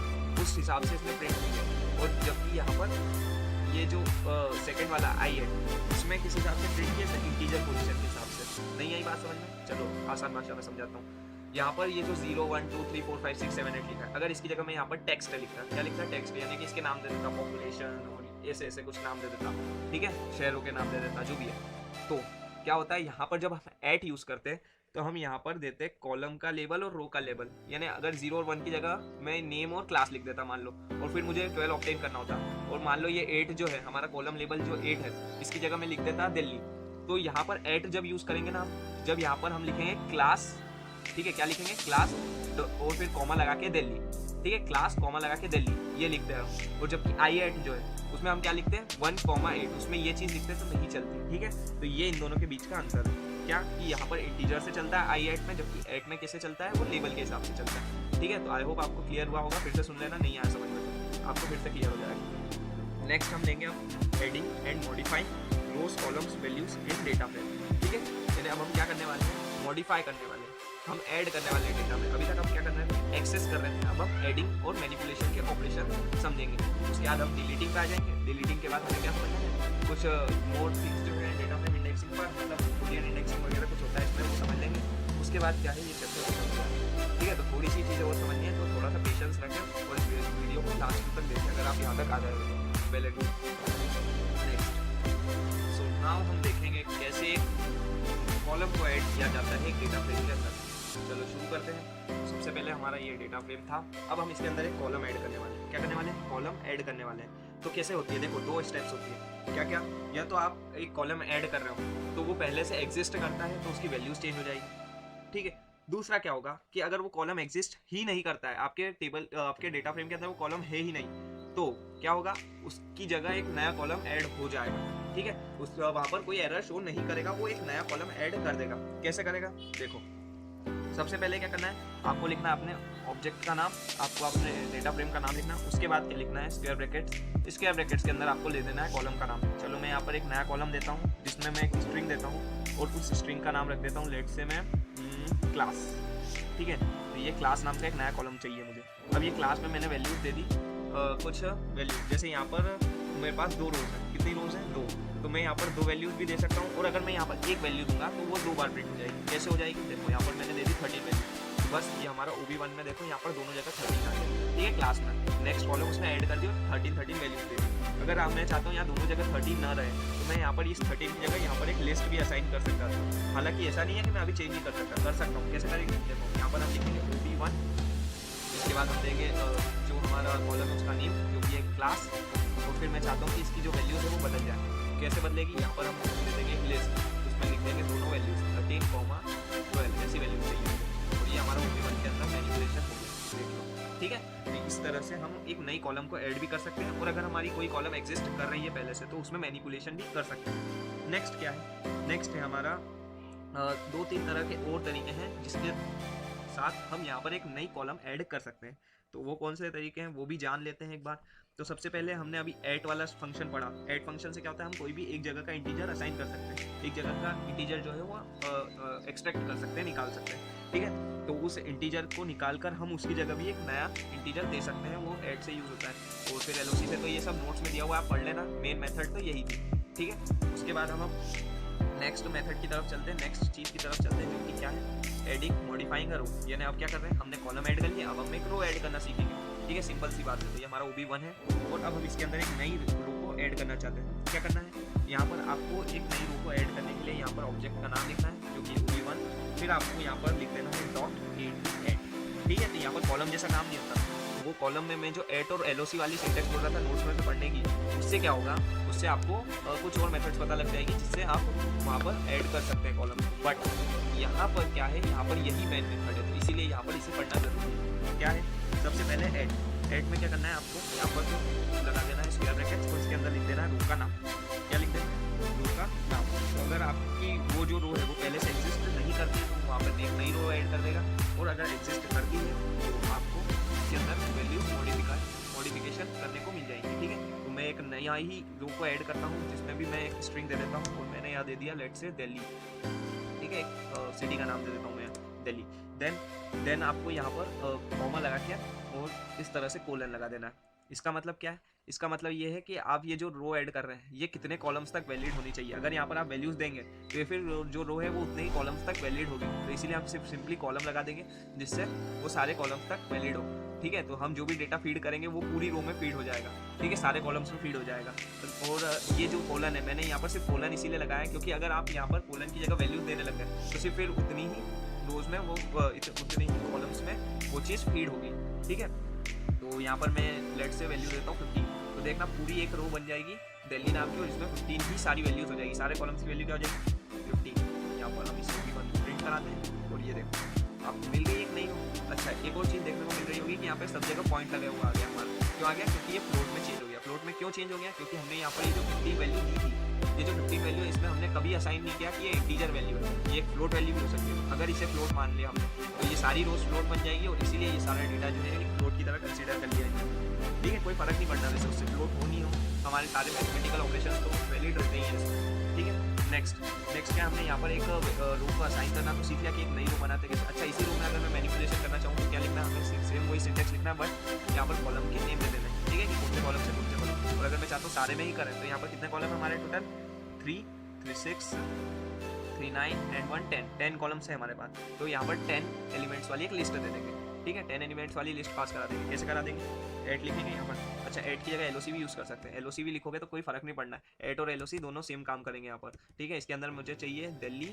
Speaker 1: उस हिसाब से इसने प्रिंट की है। और जबकि यहाँ पर ये जो सेकंड वाला आई है उसमें किस हिसाब से प्रिंट किया है, इंटीजर पोजीशन के हिसाब से। नहीं आई बात समझ में? चलो आसान भाषा में समझाता हूँ। यहाँ पर ये जो 0 1 2 3 4 5 6 7 8 लिखा है, अगर इसकी जगह मैं यहाँ पर टेक्स्ट लिखता, क्या लिखता है, टेक्स्ट, यानी कि इसके नाम दे देता पॉपुलेशन और ऐसे ऐसे कुछ नाम दे देता, ठीक है, शहरों के नाम दे देता, जो भी है। तो क्या होता है यहाँ पर जब हम एट यूज करते हैं तो हम यहाँ पर देते हैं कॉलम का लेबल और रो का लेबल। यानी अगर 0 और 1 की जगह मैं नेम और क्लास लिख देता मान लो, और फिर मुझे 12 ऑब्टेन करना होता, और मान लो ये 8 जो है हमारा कॉलम लेबल जो 8 है इसकी जगह मैं लिख देता दिल्ली। तो यहाँ पर 8 जब यूज करेंगे ना, जब यहाँ पर हम लिखेंगे क्लास, ठीक है, क्या लिखेंगे, क्लास और फिर कॉमा लगा के दिल्ली, ठीक है, क्लास कॉमा लगा के दिल्ली, ये लिखते हैं। और जबकि I8 जो है उसमें हम क्या लिखते हैं 1,8, उसमें ये चीज़ लिखते हैं तो नहीं चलती, ठीक है। तो ये इन दोनों के बीच का अंतर है, क्या कि यहाँ पर इंटीजर से चलता है I8 में, जबकि 8 में कैसे चलता है, वो लेवल के हिसाब से चलता है, ठीक है। तो आई होप आपको क्लियर हुआ होगा, फिर से सुन लेना, नहीं आया समझ में तो आपको फिर से क्लियर हो जाएगा। नेक्स्ट हम लेंगे अब heading and modifying rows columns values in data frame, ठीक है। यानी अब हम क्या करने वाले हैं, मॉडिफाई करने वाले हैं, हम ऐड करने वाले हैं डेटा में। अभी तक हम क्या कर रहे थे, एक्सेस कर रहे थे, अब हम एडिंग और मैनिपुलेशन के ऑपरेशन समझेंगे। उसके बाद हम डिलीटिंग पे आ जाएंगे। डिलीटिंग के बाद हमें क्या समझना है, कुछ मोर थिंग्स जो है डेटा फ्रेम इंडेक्सिंग पर, मतलब बूलियन इंडेक्सिंग वगैरह कुछ होता है इसमें, वो समझ लेंगे। उसके बाद क्या है, ये चैप्टर खत्म हो जाएगा, ठीक है। तो थोड़ी सी चीज़ें और समझनी है तो थोड़ा सा पेशेंस रखें और इस वीडियो को लास्ट तक देखें, अगर आप यहाँ तक आ जाएंगे तो पहले नेक्स्ट। सो नाउ हम देखेंगे कैसे कॉलम को ऐड किया जाता है एक डेटा फ्रेम के अंदर। चलो शुरू करते हैं। सबसे पहले हमारा ये डेटा फ्रेम था, अब हम इसके अंदर एक कॉलम ऐड करने वाले हैं। क्या करने वाले हैं, कॉलम ऐड करने वाले हैं। तो कैसे होती है, देखो 2 स्टेप्स होती है। क्या क्या, या तो आप एक कॉलम ऐड कर रहे हो तो वो पहले से एग्जिस्ट करता है तो उसकी वैल्यूज चेंज हो जाएगी, ठीक है। दूसरा क्या होगा कि अगर वो कॉलम एग्जिस्ट ही नहीं करता है, आपके टेबल आपके डेटा फ्रेम के अंदर वो कॉलम है ही नहीं, तो क्या होगा, उसकी जगह एक नया कॉलम ऐड हो जाएगा, ठीक है। उस वहाँ पर कोई एरर शो नहीं करेगा, वो एक नया कॉलम ऐड कर देगा। कैसे करेगा, देखो सबसे पहले क्या करना है, आपको लिखना है अपने ऑब्जेक्ट का नाम, आपको अपने डेटा फ्रेम का नाम लिखना है। उसके बाद क्या लिखना है, स्क्वायर ब्रैकेट्स, स्क्वायर ब्रैकेट्स के अंदर आपको ले देना है कॉलम का नाम। चलो मैं यहाँ पर एक नया कॉलम देता हूँ जिसमें मैं एक स्ट्रिंग देता हूँ और उस स्ट्रिंग का नाम रख देता हूँ, लेट से मैं क्लास, ठीक है। तो ये क्लास नाम का एक नया कॉलम चाहिए मुझे। अब ये क्लास में मैंने वैल्यूज दे दी, कुछ वैल्यू, जैसे यहाँ पर मेरे पास 2 रोज है, कितनी रोज है, 2, तो मैं यहाँ पर 2 वैल्यूज भी दे सकता हूँ। और अगर मैं यहाँ पर एक वैल्यू दूंगा तो वो 2 बार प्रिंट हो जाएगी। कैसे हो जाएगी, देखो यहाँ पर मैंने दे दी 13 वैल्यू, तो बस ये हमारा OB1 में देखो यहाँ पर दोनों जगह 13 आ गया, ठीक है, क्लास में। नेक्स्ट कॉलम उसमें ऐड कर दी और 13 वैल्यूज दे दी। अगर आप मैं चाहता हूँ यहाँ दोनों जगह 13 ना रहे तो मैं यहाँ पर इस 13 की जगह यहाँ पर एक लिस्ट भी असाइन कर सकता था। हालांकि ऐसा नहीं है कि मैं अभी चेंज नहीं कर सकता हूँ। कैसे करेंगे, देखो यहाँ पर हम लिखेंगे OB1, इसके बाद हम देंगे जो हमारा कॉलम है उसका नेम जो कि है क्लास, और फिर मैं चाहता हूँ कि इसकी जो वैल्यूज है वो बदल जाए। कैसे बदलेगी, यहाँ पर हम दे देंगे एक लिस्ट, उसमें लिख देंगे दोनों वैल्यूज 13, 12 ऐसी वैल्यूज चाहिए, और ये हमारा OB1 के अंदर मैनिपुलेशन हो गया, देख लो, ठीक है। तो इस तरह से हम एक नई कॉलम को ऐड भी कर सकते हैं, और अगर हमारी कोई कॉलम एग्जिस्ट कर रही है पहले से तो उसमें मैनिपुलेशन भी कर सकते हैं। नेक्स्ट क्या है, नेक्स्ट है हमारा 2-3 तरह के और तरीके हैं जिसके साथ हम यहाँ पर एक नई कॉलम ऐड कर सकते हैं। तो वो कौन से तरीके हैं वो भी जान लेते हैं एक बार। तो सबसे पहले हमने अभी ऐड वाला फंक्शन पढ़ा। ऐड फंक्शन से क्या होता है, हम कोई भी एक जगह का इंटीजर असाइन कर सकते हैं, एक जगह का इंटीजर जो है वो एक्सट्रैक्ट कर सकते हैं, निकाल सकते हैं, ठीक है। तो उस इंटीजर को निकाल कर हम उसकी जगह भी एक नया इंटीजर दे सकते हैं, वो ऐड से यूज होता है। और फिर LOC से तो ये सब नोट्स में दिया हुआ है, आप पढ़ लेना, मेन मेथड तो यही थी, ठीक है। उसके बाद हम नेक्स्ट मेथड की तरफ चलते हैं, नेक्स्ट चीज़ की तरफ चलते हैं जो कि क्या है, एडिंग मॉडिफाइंग रो। यानी अब क्या कर रहे हैं, हमने कॉलम ऐड कर लिया, अब हम एक रो ऐड करना सीखेंगे, ठीक है, सिंपल सी बात है। तो ये हमारा OB1 है और अब हम इसके अंदर एक नई रो को ऐड करना चाहते हैं, क्या करना है, यहाँ पर आपको एक नई रो को ऐड करने के लिए यहाँ पर ऑब्जेक्ट का नाम लिखना है जो कि OB1, फिर आपको यहाँ पर लिख देना है .8, ठीक है। तो यहाँ पर कॉलम जैसा काम नहीं होता, वो कॉलम में मैं जो एट और LOC वाली सिंटेक्स बोल रहा था नोट्स में से पढ़ने की, उससे क्या होगा, उससे आपको कुछ और मेथड्स पता लग जाएगी जिससे आप वहाँ पर ऐड कर सकते हैं कॉलम। बट यहाँ पर क्या है, यहाँ पर यही मेन मेथड है, तो इसीलिए यहाँ पर इसे पढ़ना जरूरी है। क्या है, सबसे पहले ऐड में क्या करना है आपको, यहाँ पर जो लगा देना है स्क्वायर ब्रैकेट्स, और इसके अंदर लिख देना है रो का नाम। क्या लिख देना है, रो का नाम। तो अगर आपकी वो जो रो है वो पहले से एग्जिस्ट नहीं करती है तो वहाँ पर एक नई रो ऐड कर देगा, और अगर एग्जिस्ट करती है तो आपको इसके अंदर वैल्यू मॉडिफिकेशन करने को मिल जाएंगी, ठीक है। तो मैं एक नया ही रो को ऐड करता हूँ जिसमें भी मैं एक स्ट्रिंग दे देता हूँ, और मैंने यहाँ दे दिया लेट्स से दिल्ली, ठीक है, एक सिटी का नाम दे देता हूँ मैं दिल्ली। देन आपको यहाँ पर कॉमा लगा के और इस तरह से कोलन लगा देना है। इसका मतलब क्या है, इसका मतलब ये है कि आप ये जो रो ऐड कर रहे हैं ये कितने कॉलम्स तक वैलिड होनी चाहिए। अगर यहाँ पर आप वैल्यूज देंगे तो फिर जो रो है वो उतने ही कॉलम्स तक वैलिड होगी, तो इसीलिए हम सिर्फ सिंपली कॉलम लगा देंगे जिससे वो सारे कॉलम्स तक वैलिड हो, ठीक है। तो हम जो भी डेटा फीड करेंगे वो पूरी रो में फीड हो जाएगा, ठीक है, सारे कॉलम्स में फीड हो जाएगा। और ये जो कोलन है, मैंने यहाँ पर सिर्फ कोलन इसीलिए लगाया क्योंकि अगर आप यहाँ पर कोलन की जगह वैल्यूज देने लग गए तो सिर्फ फिर उतनी ही रोज में वो उतनी ही कॉलम्स में वो चीज़ फीड होगी, ठीक है। तो यहाँ पर मैं लेट से वैल्यू देता हूँ 15, तो देखना पूरी एक रो बन जाएगी दिल्ली नाम की, और इसमें 15 की सारी वैल्यूज हो जाएगी, सारे कॉलम्स की वैल्यू क्या हो जाएगी 15। यहाँ पर हम इसे भी प्रिंट कराते हैं, और ये देखो आपको मिल गई एक नहीं हो। अच्छा, एक और चीज़ देखने को मिल रही होगी कि यहाँ पे सब जगह पॉइंट लगा हुआ आ गया हमारा, क्यों आ गया, क्योंकि ये फ्लोट में चेंज हो गया। फ्लोट में क्यों चेंज हो गया, क्योंकि हमने यहाँ पर ये जो 50 वैल्यू दी थी, ये जो 50 वैल्यू है इसमें हमने कभी असाइन नहीं किया कि ये इंटीजर वैल्यू है, ये एक फ्लोट वैल्यू भी हो सकती है। अगर इसे फ्लोट मान लिया हमने तो ये सारी रोज फ्लोट बन जाएगी, और इसीलिए ये सारा डेटा जो है फ्लोट की तरह कंसीडर कर लिया जाएगा, ठीक है। कोई फर्क नहीं पड़ता वैसे उससे फ्लोट हो नहीं हो, हमारे सारे मैथमेटिकल ऑपरेशन तो वैलिड रहते ही हैं, ठीक है। नेक्स्ट क्या हमने यहाँ पर एक रो को असाइन करना तो सीख लिया कि एक नई रो बनाते कैसे। अच्छा, इसी रो में अगर मैं मैनिपुलेशन करना चाहूँ तो क्या लिखना है, हमें सेम वही सिंटेक्स लिखना है, बट यहाँ पर कॉलम के नेम दे देना है, ठीक है, कि कौन से कॉलम से कौन से कॉलम। और अगर मैं चाहता हूँ सारे में ही करें तो यहाँ पर कितने कॉलम है हमारे टोटल 3, 3, 6, 3, 9 एंड 1, 10 कॉलम्स है हमारे पास। तो यहाँ पर 10 एलिमेंट्स वाली एक लिस्ट दे देंगे, ठीक है, 10 एलिमेंट्स वाली लिस्ट पास करा देंगे। कैसे करा देंगे, 8 लिखेंगे यहाँ पर। अच्छा, 8 की जगह LOC भी यूज़ कर सकते हैं, LOC भी लिखोगे तो कोई फर्क नहीं पड़ना है, 8 और LOC दोनों सेम काम करेंगे यहाँ पर, ठीक है। इसके अंदर मुझे चाहिए दिल्ली,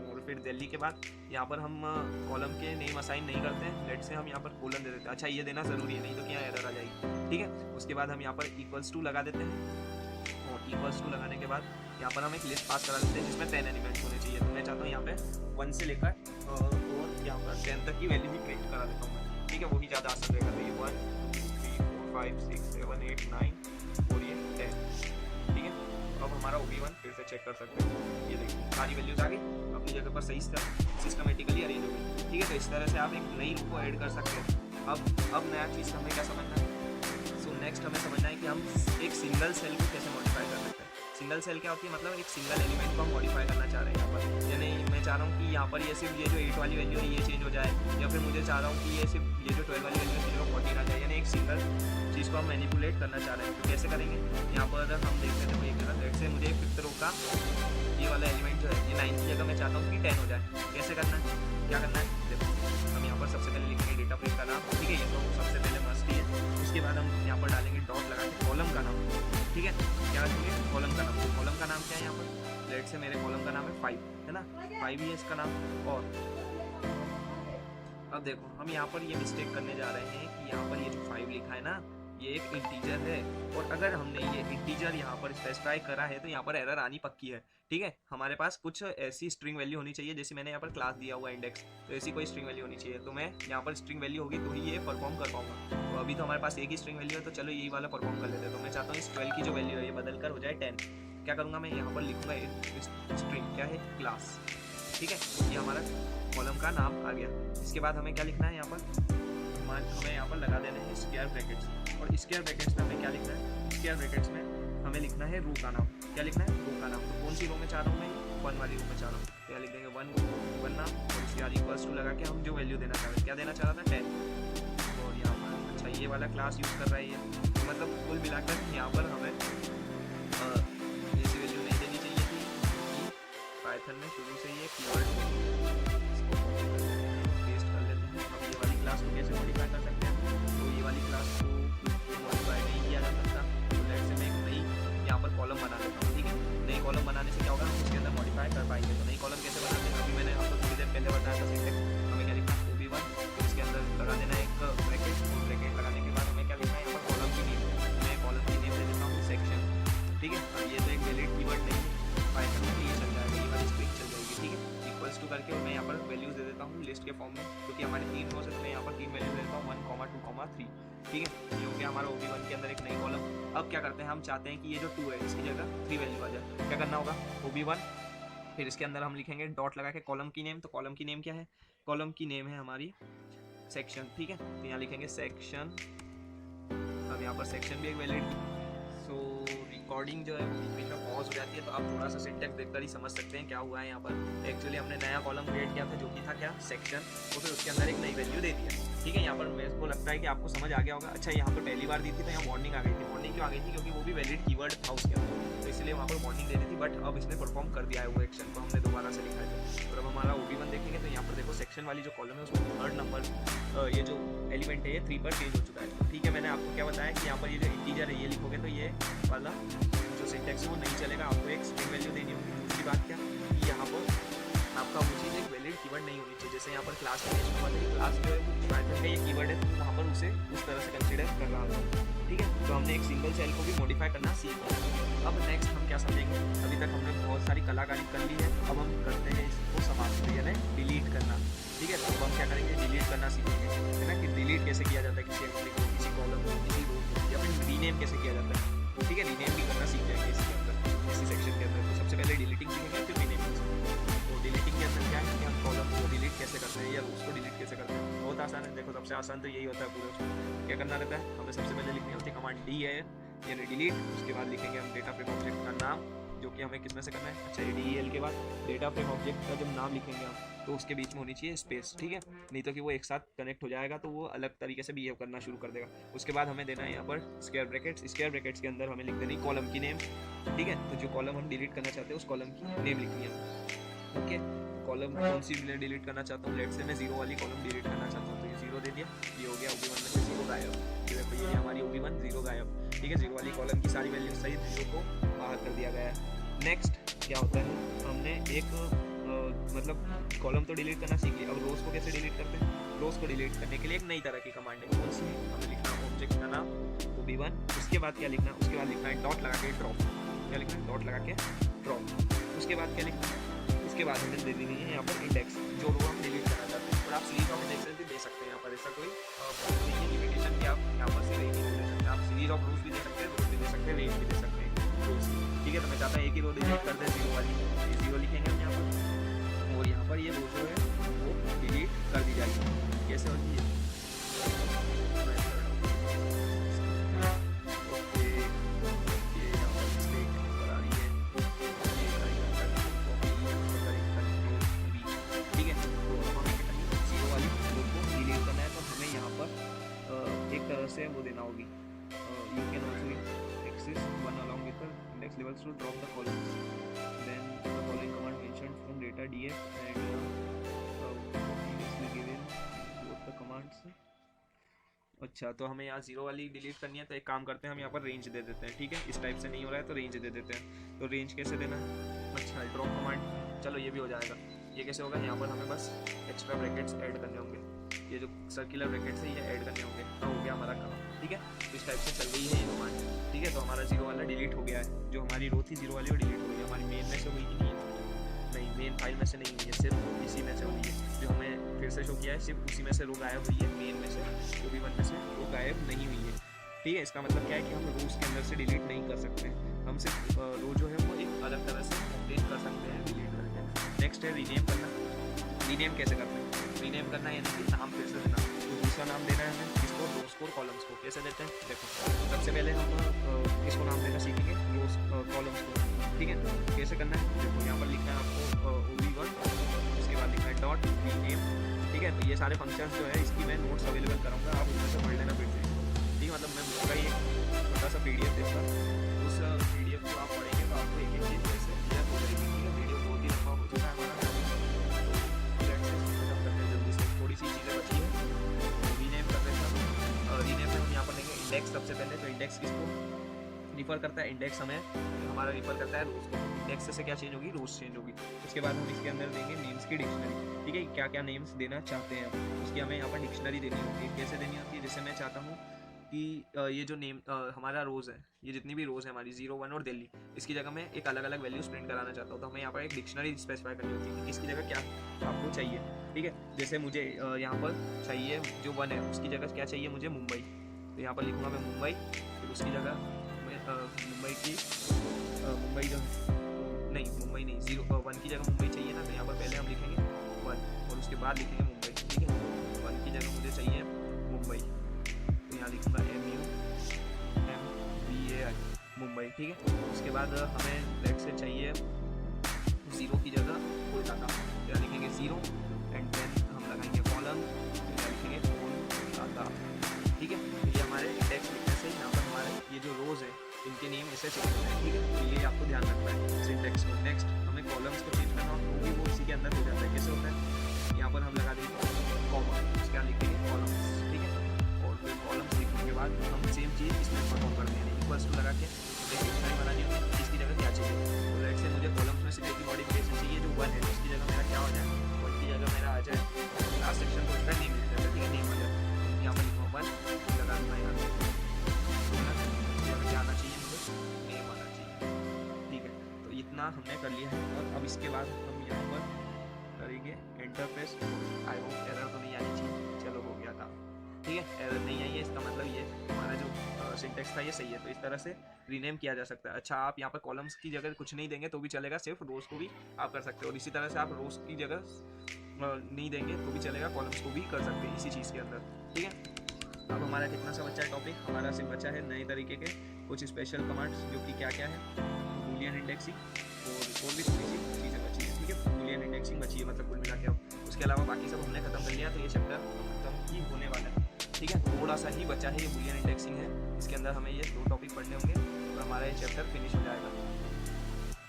Speaker 1: और फिर दिल्ली के बाद यहाँ पर हम कॉलम के नेम असाइन नहीं करते हैं, लेट से हम यहाँ पर कोलन दे देते हैं। अच्छा, ये देना ज़रूरी है, नहीं तो क्या एरर आ जाएगी, ठीक है। उसके बाद हम यहाँ पर =2 लगा देते हैं, और =2 लगाने के बाद यहाँ पर हम एक लिस्ट पास करा देते हैं जिसमें 10 एलिमेंट्स होने चाहिए। तो मैं चाहता हूँ यहाँ पे 1 से लेकर और यहाँ पर 10 तक की वैल्यू भी प्रिंट करा देता हूँ मैं, ठीक है, वही ज़्यादा आसान रहेगा। तो ये 1, 2, 3, 4, 5, 6, 7, 8, 9 और ये 10, ठीक है। तो अब हमारा OB1 फिर से चेक कर सकते हैं, ये देखिए सारी वैल्यूज आ गई अपनी जगह पर, सही सिस्टमेटिकली अरेंज हो गई, ठीक है। तो इस तरह से आप एक नई रो को ऐड कर सकते हैं। अब नया चीज़ हमें क्या समझना है, सो नेक्स्ट हमें समझना है कि हम एक सिंगल सेल को कैसे मॉडिफाई कर सकते हैं। सिंगल सेल क्या होती है, मतलब एक सिंगल एलिमेंट को हम मॉडिफाई करना चाह रहे हैं यहाँ पर, यानी मैं चाह रहा हूँ कि यहाँ पर ये सिर्फ ये जो 8 वाली वैल्यू है ये चेंज हो जाए, या फिर मुझे चाह रहा हूँ कि ये सिर्फ ये जो 12 वाली वैल्यू है 14 आ जाए, यानी एक सिंगल चीज़ को हम मैनिपुलेट करना चाह रहे हैं। तो कैसे करेंगे, यहाँ पर हम देखते हैं, देखो एक लेट से मुझे 5th रो का ये वाला एलिमेंट जो है ये 9 की जगह मैं चाहता हूँ कि 10 हो जाए। कैसे करना है, क्या करना है, देखो हम यहाँ पर सबसे पहले लिखेंगे डेटा फ्रेम का नाम, ठीक है, ये तो सबसे पहले मस्ट ही है। उसके बाद हम यहाँ पर डालेंगे डॉट लगा के कॉलम का नाम, ठीक है, क्या रखेंगे कॉलम का नाम। तो कॉलम का नाम क्या है यहाँ पर, लेट से मेरे कॉलम का नाम है 5, है ना, 5 ही है इसका नाम। और अब देखो हम यहाँ पर ये मिस्टेक करने जा रहे हैं कि यहाँ पर ये जो 5 लिखा है ना ये एक इंटीजर है, और अगर हमने ये इंटीजर यहाँ पर स्पेसिफाई करा है तो यहाँ पर एरर आनी पक्की है, ठीक है। हमारे पास कुछ ऐसी स्ट्रिंग वैल्यू होनी चाहिए, जैसे मैंने यहाँ पर क्लास दिया हुआ इंडेक्स, तो ऐसी कोई स्ट्रिंग वैल्यू होनी चाहिए। तो मैं यहाँ पर स्ट्रिंग वैल्यू होगी तो ही ये परफॉर्म कर पाऊंगा। तो अभी तो हमारे पास एक ही स्ट्रिंग वैल्यू है, तो चलो यही वाला परफॉर्म कर लेते हैं। तो मैं चाहता हूँ इस 12 की जो वैल्यू है ये बदल कर हो जाए 10। क्या करूँगा, मैं यहाँ पर लिखूँगा एक स्ट्रिंग, क्या है, क्लास, ठीक है, ये हमारा कॉलम का नाम आ गया। इसके बाद हमें क्या लिखना है, यहाँ पर हमें यहाँ पर लगा देने हैं स्क्वायर ब्रैकेट्स, और स्क्वायर ब्रैकेट्स में हमें क्या लिखना है, स्क्वायर ब्रैकेट्स में हमें लिखना है रो का नाम। क्या लिखना है, रो का नाम। तो कौन सी रो में चाह रहा हूँ मैं, 1 वाली रो में चाह रहा हूँ, तो यहाँ लिख देंगे 1 नाम, और इसके बाद =2 लगा के हम जो वैल्यू देना चाह रहे हैं, क्या देना चाह रहा था 10, और यहाँ पर अच्छा ये वाला क्लास यूज़ कर रहा है ये, तो मतलब कुल मिलाकर यहाँ पर हमें ऐसी वैल्यू नहीं देनी चाहिए थी, क्योंकि पाइथन में शुरू से ये कीवर्ड पेस्ट कर लेते हैं। अब ये वाली क्लास को कैसे मॉडिफाई कर सकते हैं, तो ये वाली क्लास को मॉडिफाई नहीं किया जा सकता, तो लेट से मैं एक नई बनाने से क्या होगा, हम उसके अंदर मॉडिफाई कर पाएंगे। तो नई कॉलम कैसे बनाते हैं, अभी मैंने आपको थोड़ी देर पहले बताया था सिंटेक्स। हमें क्या लिखना है, OB1, फिर उसके अंदर लगा देना एक ब्रैकेट, और ब्रैकेट लगाने के बाद हमें क्या लिखना है, यहाँ पर कॉलम की नेम, मैं कॉलम की नेम दे देता हूँ सेक्शन, ठीक है। अब ये तो एक वैलिड कीवर्ड नहीं है, पाइथन में ये चल जाएगा, ये वाली स्ट्रिंग चल जाएगी, ठीक है। इक्वल्स टू करके मैं यहाँ पर वैल्यूज दे देता हूँ लिस्ट के फॉर्म में, क्योंकि हमारे 3 रोज है तो मैं यहाँ पर 3 वैल्यू देता हूँ 1, 2, 3, ठीक है। ये हो गया हमारा OB1 के अंदर एक नई कॉलम। अब क्या करते हैं, हम चाहते हैं कि ये जो 2 है इसकी जगह 3 वैल्यू आ जाए। क्या करना होगा, OB1, फिर इसके अंदर हम लिखेंगे डॉट लगा के कॉलम की नेम। तो कॉलम की नेम क्या है, कॉलम की नेम है हमारी सेक्शन, ठीक है। तो यहाँ लिखेंगे सेक्शन, अब यहाँ पर सेक्शन भी एक वैलिड। सो रिकॉर्डिंग जो है वो बीच में पॉज हो जाती है, तो आप थोड़ा सा सिंटैक्स देखकर ही समझ सकते हैं क्या हुआ है यहाँ पर। एक्चुअली हमने नया कॉलम क्रिएट किया था जो कि था क्या, सेक्शन, तो फिर उसके अंदर एक नई वैल्यू दे दिया, ठीक है। यहाँ पर मेरे को लगता है कि आपको समझ आ गया होगा। अच्छा, यहाँ पर पहली बार दी थी तो यहाँ वार्निंग आ गई थी। वार्निंग क्यों आ गई थी, क्योंकि वो भी वैलिड कीवर्ड था उसके अंदर, तो इसलिए वहाँ पर वार्निंग दे दी थी। बट अब इसने परफॉर्म कर दिया है वो एक्शन, तो हमने दोबारा से लिखा है। और अब हमारा OB1 देखेंगे तो यहाँ पर देखो सेक्शन वाली जो कॉलम है उसमें 3rd नंबर ये जो एलिमेंट है ये 3 पर चेंज हो चुका है, ठीक है। मैंने आपको क्या बताया कि यहाँ पर ये जो इंटीजर है ये लिखोगे तो ये वाला जो सिंटैक्स है वो नहीं चलेगा, आपको एक स्ट्रिंग वैल्यू देनी होगी। दूसरी बात क्या कि यहाँ पर आपका वो चीज़ एक वैलिड कीवर्ड नहीं होनी चाहिए। जैसे यहाँ पर क्लास में हुआ था, क्लास जो है वो पाइथन का ये कीवर्ड है, तो वहाँ पर उसे उस तरह से कंसीडर कर रहा था, ठीक है। तो हमने एक सिंगल सेल को भी मॉडिफाई करना सीख लिया। अब नेक्स्ट हम क्या समझेंगे, अभी तक हमने बहुत सारी कलाकारी कर ली है, अब हम करते हैं इसको समाप्त, यानी डिलीट करना, ठीक है। तो अब हम क्या करेंगे, डिलीट करना सीखेंगे, है ना, कि डिलीट कैसे किया जाता है किसी एंट्री को, किसी कॉलम को, किसी रो को, या फिर रीनेम कैसे किया जाता है, ठीक है। रीनेम भी करना सीख जाएंगे इसके अंदर, इसी सेक्शन के अंदर। तो सबसे पहले डिलीटिंग सीखेंगे, फिर रीनेमिंग सीखेंगे। तो डिलीटिंग के अंदर क्या है कि हम कॉलम को डिलीट कैसे करते हैं या उसको डिलीट कैसे करते हैं, बहुत आसान है। देखो सबसे आसान तो यही होता है पूरे उसमें। क्या करना रहता है, हमें सबसे पहले लिखनी होती है कमांड D है यानी डिलीट, उसके बाद लिखेंगे हम डेटा फ्रेम ऑब्जेक्ट का नाम, जो कि हमें किसमें से करना है, अच्छा DEL के बाद डेटा फ्रेम ऑब्जेक्ट का जब नाम लिखेंगे हम तो उसके बीच में होनी चाहिए स्पेस, ठीक है। नहीं तो कि वो एक साथ कनेक्ट हो जाएगा तो वो अलग तरीके से बिहेव करना शुरू कर देगा। उसके बाद हमें देना है यहाँ पर स्क्वायर ब्रैकेट्स, स्क्वायर ब्रैकेट्स के अंदर हमें लिख देनी कॉलम की नेम, ठीक है। तो जो कॉलम हम डिलीट करना चाहते हैं उस कॉलम की नेम लिखनी है, ओके। कॉलम कौन सी डिलीट करना चाहता हूँ, लेट से मैं 0 वाली कॉलम डिलीट करना चाहता हूँ, तो ये 0 दे दिया, ये हो गया OB1 में से 0 गायब। ये देखो ये हमारी OB1 0 गायब, ठीक है। 0 वाली कॉलम की सारी वैल्यू सहित 0 को बाहर कर दिया गया है। नेक्स्ट क्या होता है, हमने एक मतलब कॉलम तो डिलीट करना सीख लिया, अब रोज को कैसे डिलीट करते हैं। रोज को डिलीट करने के लिए एक नई तरह की कमांड है, कौन सी है, हमें लिखना है ऑब्जेक्ट का नाम OB1, उसके बाद क्या लिखना है, उसके बाद लिखना है डॉट लगा के ड्रॉप, क्या लिखना है, डॉट लगा के ड्रॉप। उसके बाद क्या लिखना है, उसके बाद हमें दे देनी है यहाँ पर इंडेक्स, जो रो हम डिलीट करना चाहते हैं। और आप सीरीज ऑफ इंडेक्सेस भी दे सकते हैं यहाँ पर, ऐसा कोई लिमिटेशन कि आप यहाँ पर से रेंज भी दे सकते हैं, आप सीरीज ऑफ रोज भी दे सकते हैं, रोज भी दे सकते हैं, रेंज भी दे सकते हैं रोज, ठीक है। तो मैं चाहता हूँ एक ही रो डिलीट कर दे 0 वाली, 0 लिखेंगे हम यहाँ पर, और यहाँ पर ये रो जो है वो डिलीट कर दी जाएगी। कैसे होती है, से वो देना होगी, you can also access one along with the index levels to drop the columns, then the following command mentioned from data df and previously given both the commands। अच्छा, तो हमें यहाँ 0 वाली डिलीट करनी है, तो एक काम करते हैं हम यहाँ पर रेंज दे देते हैं, ठीक है। इस टाइप से नहीं हो रहा है तो रेंज दे देते हैं। तो रेंज कैसे देना है, अच्छा ड्रॉप कमांड, चलो ये भी हो जाएगा। ये कैसे होगा, यहाँ पर हमें बस एक्स्ट्रा ब्रैकेट्स ऐड करने होंगे, ये जो सर्कुलर ब्रैकेट्स है ये ऐड करने होंगे, तो हो गया हमारा काम, ठीक है। तो इस टाइप से चल रही है ये कमांड, ठीक है। तो हमारा 0 वाला डिलीट हो गया है, जो हमारी रो थी 0 वाली वो डिलीट हो गई। हमारी मेन में से हुई कि नहीं, मेन फाइल में से नहीं हुई है, सिर्फ इसी में से हुई है। जो हमें फिर से शो किया है सिर्फ उसी में से रो गायब हुई है, मेन में से OB1 में से रो गायब नहीं हुई है, ठीक है। इसका मतलब क्या है कि हम रोज के अंदर से डिलीट नहीं कर सकते, हम सिर्फ रो जो है वो एक अलग तरह से ऑब्टेन कर सकते हैं डिलीट करके। नेक्स्ट है रीनेम करना। रीनेम कैसे करते हैं, रीनेम करना यानी कि नाम फिर से देना, तो दूसरा नाम देना है हमें इसको, रोज को कॉलम्स को। कैसे देते हैं, देखो सबसे पहले हम इसको नाम देना सीखेंगे, रोज कॉलम्स को, ठीक है। कैसे करना है, देखो यहाँ पर लिखना है आपको OB1, उसके बाद लिखना है डॉट रीनेम, ठीक है। तो ये सारे फंक्शंस जो है इसकी मैं नोट्स अवेलेबल कराऊंगा, आप उसमें से पढ़ लेना फिर से, ठीक है। मतलब मैं उसका ही एक छोटा सा PDF देता हूँ, उस PDF को आप पढ़ेंगे तो आपको एक एक चीज़ जैसे क्लियर हो जाएगी, ठीक है। वीडियो बहुत ही लंबा हो चुका है हमारा, थोड़ी सी चीज़ें बची है, रीनेम कर देता हूँ। रीनेम में हम यहाँ पर लेंगे इंडेक्स सबसे पहले, तो इंडेक्स किसको, रिफ़र करता है, इंडेक्स हमें हमारा रिफ़र करता है रोज़ को। इंडेक्स से क्या चेंज होगी, रोज़ चेंज होगी। उसके बाद हम इसके अंदर देंगे नेम्स की डिक्शनरी, ठीक है, क्या क्या नेम्स देना चाहते हैं हम, उसकी हमें यहाँ पर डिक्शनरी देनी होती है। कैसे देनी होती है, जैसे मैं चाहता हूँ कि ये जो नेम हमारा रोज़ है, ये जितनी भी रोज़ है हमारी 0, 1 और दिल्ली, इसकी जगह मैं एक अलग अलग वैल्यूज प्रिंट कराना चाहता हूँ, तो हमें यहाँ पर एक डिक्शनरी स्पेसिफाई करनी होती है कि किसकी जगह क्या आपको चाहिए, ठीक है। जैसे मुझे यहाँ पर चाहिए जो 1 है उसकी जगह क्या चाहिए मुझे, मुंबई, तो यहाँ पर लिखूँगा मैं मुंबई, फिर उसकी जगह मैं मुंबई की मुंबई जो नहीं, मुंबई नहीं, 0, 1 की जगह मुंबई चाहिए ना, तो यहाँ पर पहले हम लिखेंगे 1 और उसके बाद लिखेंगे मुंबई, ठीक है। 1 की जगह मुझे चाहिए मुंबई, तो यहाँ लिखूँगा MUMBAI मुंबई, ठीक है। उसके बाद हमें लेट से चाहिए 0 की जगह कोलकाता, तो यहाँ लिखेंगे 0 एंड देन हम लगाएंगे कॉलम, तो यहाँ लिखेंगे कोलकाता, ठीक है। ये हमारे इंडेक्स लिखने से यहाँ पर हमारे ये जो रोज़ है इनके नेम ऐसे चेंज होते हैं, ठीक है। तो ये आपको ध्यान रखना है सिंटेक्स को। नेक्स्ट हमें कॉलम्स को चेंज करना हो तो भी वो इसी के अंदर हो जाता है। कैसे होता है, यहाँ पर हम लगा देंगे कॉमा, उसके बाद लिखेंगे कॉलम्स, ठीक है। और फिर कॉलम्स लिखने के बाद हम सेम चीज़ इसमें परफॉर्म करते हैं, इक्वल्स टू लगा के डिक्शनरी बनानी होगी इसकी जगह क्या चाहिए। तो लेट से मुझे कॉलम्स में सिर्फ एक ही मॉडिफिकेशन चाहिए जो 1 है, उसकी जगह मेरा क्या हो जाए, 1 की जगह मेरा आ जाए लास्ट सेक्शन को उसका नेम लिख देता है, ठीक है, नेम आ जाए। यहाँ पर लिखूँगा 1 लगा दूँगा, यहाँ क्या आना चाहिए मुझे, नेम आना चाहिए, ठीक है। तो इतना हमने कर लिया है और अब इसके बाद हम यहाँ पर करेंगे enter press. I hope error तो नहीं आनी चाहिए, चलो हो गया काम, ठीक है। एरर नहीं आई है इसका मतलब ये हमारा जो सिंटेक्स था ये सही है, तो इस तरह से रीनेम किया जा सकता है। अच्छा, आप यहाँ पर कॉलम्स की जगह कुछ नहीं देंगे तो भी चलेगा, सिर्फ रोज़ को भी आप कर सकते हो, और इसी तरह से आप रोज़ की जगह नहीं देंगे तो भी चलेगा, कॉलम्स को भी कर सकते हैं इसी चीज़ के अंदर, ठीक है। अब हमारा कितना सा बच्चा है टॉपिक, हमारा सिर्फ बचा है नए तरीके के कुछ स्पेशल कमांड्स, जो कि क्या क्या है, बूलियन इंडेक्सिंग और भी थोड़ी सी चीज़ें बची हैं, ठीक है। बूलियन इंडेक्सिंग बची है मतलब कुल मिला के। उसके अलावा बाकी सब हमने खत्म कर लिया, तो ये चैप्टर खत्म ही होने वाला है, ठीक है। थोड़ा सा ही बचा है, ये बूलियन इंडेक्सिंग है, इसके अंदर हमें ये 2 टॉपिक पढ़ने होंगे और हमारा ये चैप्टर फिनिश हो जाएगा।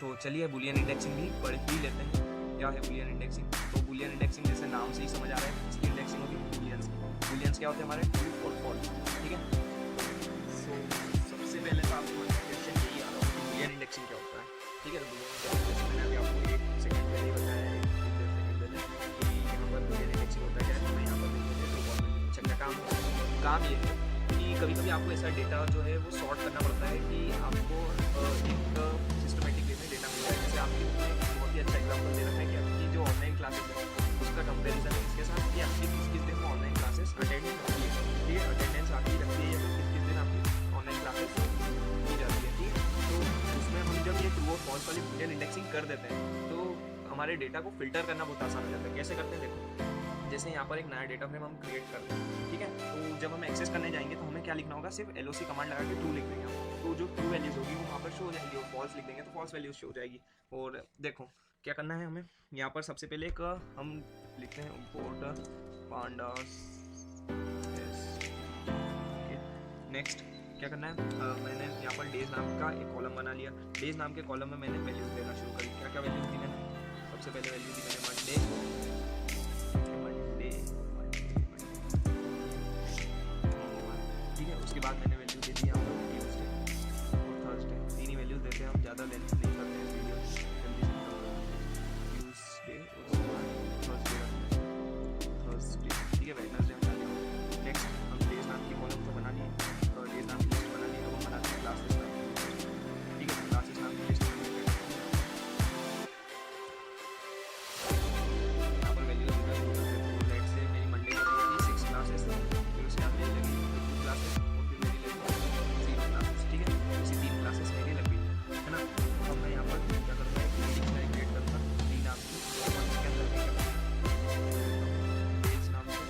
Speaker 1: तो चलिए बूलियन इंडेक्सिंग भी पढ़ ही लेते हैं। क्या है बूलियन इंडेक्सिंग, तो बूलियन इंडेक्सिंग जैसे नाम से ही समझ आ रहा है, इसकी इंडेक्सिंग होगी बूलियंस की। बूलियंस क्या होते हैं हमारे, ट्रू और फॉल्स, ठीक है। सो सबसे पहले तो आपको क्वेश्चन यही आ रहा होगा कि बूलियन इंडेक्सिंग क्या होता है, ठीक है। बूलियन मैंने अभी आपको 1 सेकंड पहले ही बताया है, 1 सेकंड पहले कि यहाँ पर बूलियन इंडेक्सिंग होता है क्या है, हमें यहाँ पर देखते हैं ट्रू फॉल्स। अच्छा, क्या काम ये है कि कभी कभी आपको ऐसा डेटा जो है वो सॉर्ट करना पड़ता है कि आपको एक सिस्टमेटिक वे में डेटा मिल जाए। जैसे आपकी बहुत ही अच्छा एग्जाम्पल दे रखा है कि आपकी जो ऑनलाइन क्लासेस है उसका कंपेरिजन है इसके साथ कि आपकी किस किस दिन ऑनलाइन क्लासेस अटेंड होती है, ठीक है, अटेंडेंस आपकी लगती है या फिर किस किस दिन आपकी ऑनलाइन क्लासेस की जाती है, ठीक है। तो उसमें हम जब ये ट्रू और फॉल्स वाली बूलियन इंडेक्सिंग कर देते हैं तो हमारे डेटा को फिल्टर करना बहुत आसान हो जाता है। कैसे करते हैं, देखो जैसे यहाँ पर एक नया डेटा फ्रेम हम क्रिएट करते हैं, ठीक है। तो जब हम एक्सेस करने जाएंगे तो हमें क्या लिखना होगा, सिर्फ LOC कमांड लगा के ट्रू लिख देंगे हम, तो जो ट्रू वैल्यूज होगी वो वहाँ पर शो हो जाएगी, और फॉल्स लिख देंगे तो फॉल्स वैल्यूज शो हो जाएगी। और देखो क्या करना है हमें, यहाँ पर सबसे पहले एक हम लिखते हैं इम्पोर्ट पांडास। नेक्स्ट क्या करना है, मैंने यहाँ पर डेज नाम का एक कॉलम बना लिया। डेज नाम के कॉलम में मैंने वैल्यूज देना शुरू करी। क्या क्या वैल्यूज दी मैंने, सबसे पहले वैल्यू दी मैंने मंडे, ठीक है। उसके बाद मैंने वैल्यू दे दी यहाँ पर ट्यूसडे और थर्सडे, 3 ही वैल्यूज देते हैं हम, ज़्यादा लेंथ नहीं करते हैं वीडियो, जल्दी से ट्यूसडे और उसके बाद थर्सडे, ठीक है। वेडनेसडे में डालिए। नेक्स्ट हम डेज नाम की कॉलम तो बना लिए और डेज नाम की लिस्ट बना ली, अब हम बनाते हैं क्लासेस नाम, ठीक है। क्लासेस नाम की लिस्ट यहाँ पर वैल्यूज देना शुरू करते हैं। तो लेट से मेरी मंडे को लगी 6 क्लासेस, फिर उसके बाद मेरी लगी 2 क्लासेस और फिर मेरी लगी 0 क्लासेस, ठीक है। इसी 3 क्लासेस मेरी लग गई है ना। अब मैं यहाँ पर क्या करूँगा, एक नई डिक्शनरी क्रिएट करूँगा 3 नाम की, और इसके अंदर मैं क्या डेज नाम से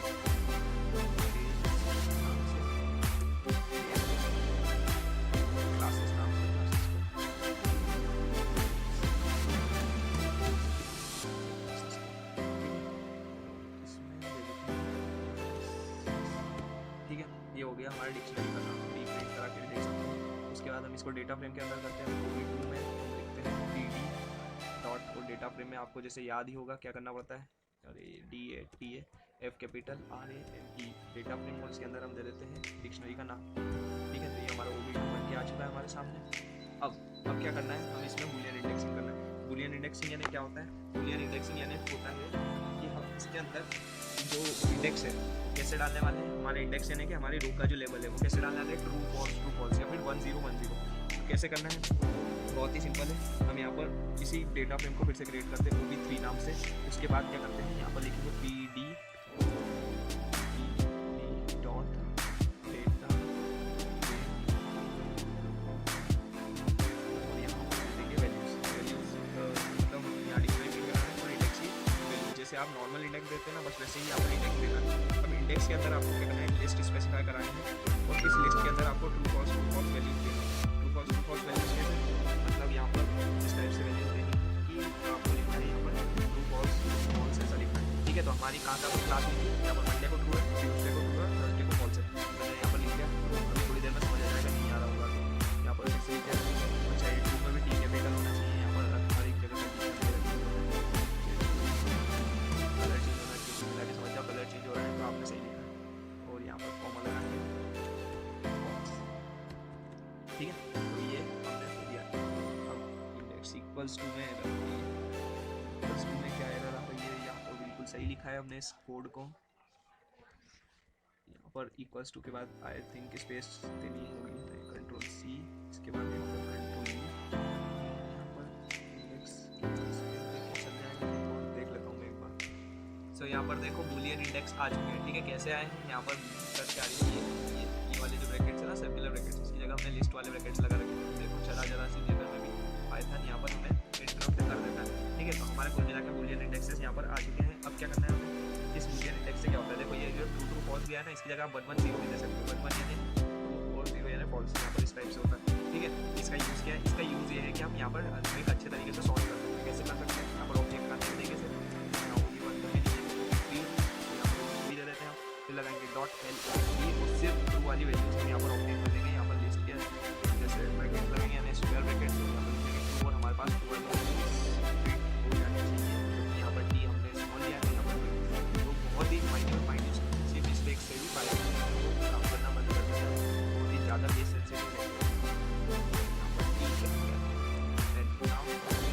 Speaker 1: क्लासेस नाम से ठीक है। ये हो गया हमारा डिक्शनरी का नाम, रीप्रिंट करा के देख सकते हैं। उसके बाद हम इसको डेटा फ्रेम के अंदर करते हैं, OV2 में हम लिखते हैं DD डॉट, और डेटा फ्रेम में आपको जैसे याद ही होगा क्या करना पड़ता है, अरे DATA F capital RAME data frame, और इसके अंदर हम दे देते हैं डिक्शनरी का नाम, ठीक है। तो ये हमारा OV2 बन ये आ चुका है हमारे सामने। अब क्या करना है, हमें इसमें बूलियन इंडेक्सिंग करना है। बूलियन इंडेक्सिंग यानी क्या होता है? बूलियन इंडेक्सिंग यानी होता है कि हम इसके अंदर जो इंडेक्स है कैसे डालने वाले हैं। हमारे इंडेक्स यानी कि हमारे रो का जो लेवल है वो कैसे डालने वाले हैं, ट्रू फॉल्स या फिर 1 0 1 0। कैसे करना है, बहुत ही सिंपल है। हम यहाँ पर किसी डेटा फ्रेम को फिर से क्रिएट करते हैं OB3 नाम से। उसके बाद क्या करते हैं, यहाँ पर लिखेंगे PD डॉट डेटा और यहाँ पर देंगे वैल्यूज मतलब यहाँ डिफाइन भी करना है और इंडेक्स की वैल्यू। जैसे आप नॉर्मल इंडेक्स देते हैं ना, बस वैसे ही यहाँ पर इंडेक्स देना है। अब इंडेक्स के अंदर आपको क्या करना है, लिस्ट स्पेसिफाई करानी है और इस लिस्ट के अंदर आपको ट्रू फॉल्स वैल्यूज देनी है। ट्रू फॉल्स वैल्यूज कैसे, मतलब यहाँ पर इस टाइप से वैल्यूज देनी कि आपको लिखना है यहाँ पर ट्रू फॉल्स ऐसा लिखना है। ठीक है, तो हमारी कहाँ का क्लास हुई थी, यहाँ पर मंडे को ट्रू है, ट्यूसडे को ट्रू है, थर्सडे को फॉल्स है। मैंने यहाँ पर लिख दिया, अभी थोड़ी देर में समझ आ जाएगा, नहीं आ रहा होगा तो यहाँ पर फिर से अच्छा ये ट्रू में भी ठीक है, बेटर होना चाहिए। यहाँ पर हर एक जगह कलर चेंज होना चाहिए, मिला के समझ जाओ कलर चेंज हो रहा है तो आपने सही लिखा है। और यहाँ पर कॉमा लगा के ठीक है, तो ये हमने हो दिया। अब इंडेक्स इक्वल्स टू में इक्वल्स टू में क्या एरर आ रही है, यहाँ पर बिल्कुल सही लिखा है हमने इस कोड को। यहाँ पर इक्वल्स टू के बाद आई थिंक स्पेस देनी होगी, कंट्रोल C, इसके बाद यहाँ पर कंट्रोल V, यहाँ पर इंडेक्स चल जाएगा, देख लेता हूँ मैं एक बार। सो यहाँ पर देखो बूलियन इंडेक्स आ चुके हैं। ठीक है, कैसे आए हैं, यहाँ पर सर्च आ रही है ये वाले जो ब्रैकेट्स है ना, सर्कुलर ब्रैकेट्स, इसकी जगह हमने लिस्ट वाले ब्रैकेट्स लगा रखे हैं। देखो जरा सी जगह में भी पाइथन यहाँ पर हमें इंटरप्ट कर देता है। ठीक है, तो हमारे कुल मिला के बूलियन इंडेक्सेस यहाँ पर आ चुके हैं। अब क्या करना है हमें, इस बूलियन इंडेक्स से क्या होता है, देखो ये जो ट्रू फॉल्स दिया है ना, इसकी जगह आप 1 1 0 भी दे सकते हो। 1 1 यानी ट्रू और 0 यानी फॉल्स, यहाँ पर इस टाइप से होता है। ठीक है, इसका यूज़ क्या है, इसका यूज़ ये है कि हम यहाँ पर एक अच्छे तरीके से सॉल्व कर सकते हैं। कैसे कर सकते हैं, यहाँ पर ऑब्जेक्ट का तरीके से दे देते हैं, फिर लगाएंगे .LOP और सिर्फ ट्रू वाली वैल्यूज हम यहाँ पर ऑब्टेन कर लेंगे। यहाँ पर लिस्ट के जैसे ब्रैकेट लगेंगे यानी स्क्वायर ब्रैकेट, तो यहाँ पर लिखेंगे ट्रू और हमारे पास ट्रू हो जानी चाहिए। यहाँ पर डी हमने स्मॉल लिया है, यहाँ पर तो बहुत ही माइन्यूट सी मिस्टेक से भी पाइथन काम करना बंद कर देता है, बहुत ही ज़्यादा बेस सेंसिटिव है। यहाँ पर डी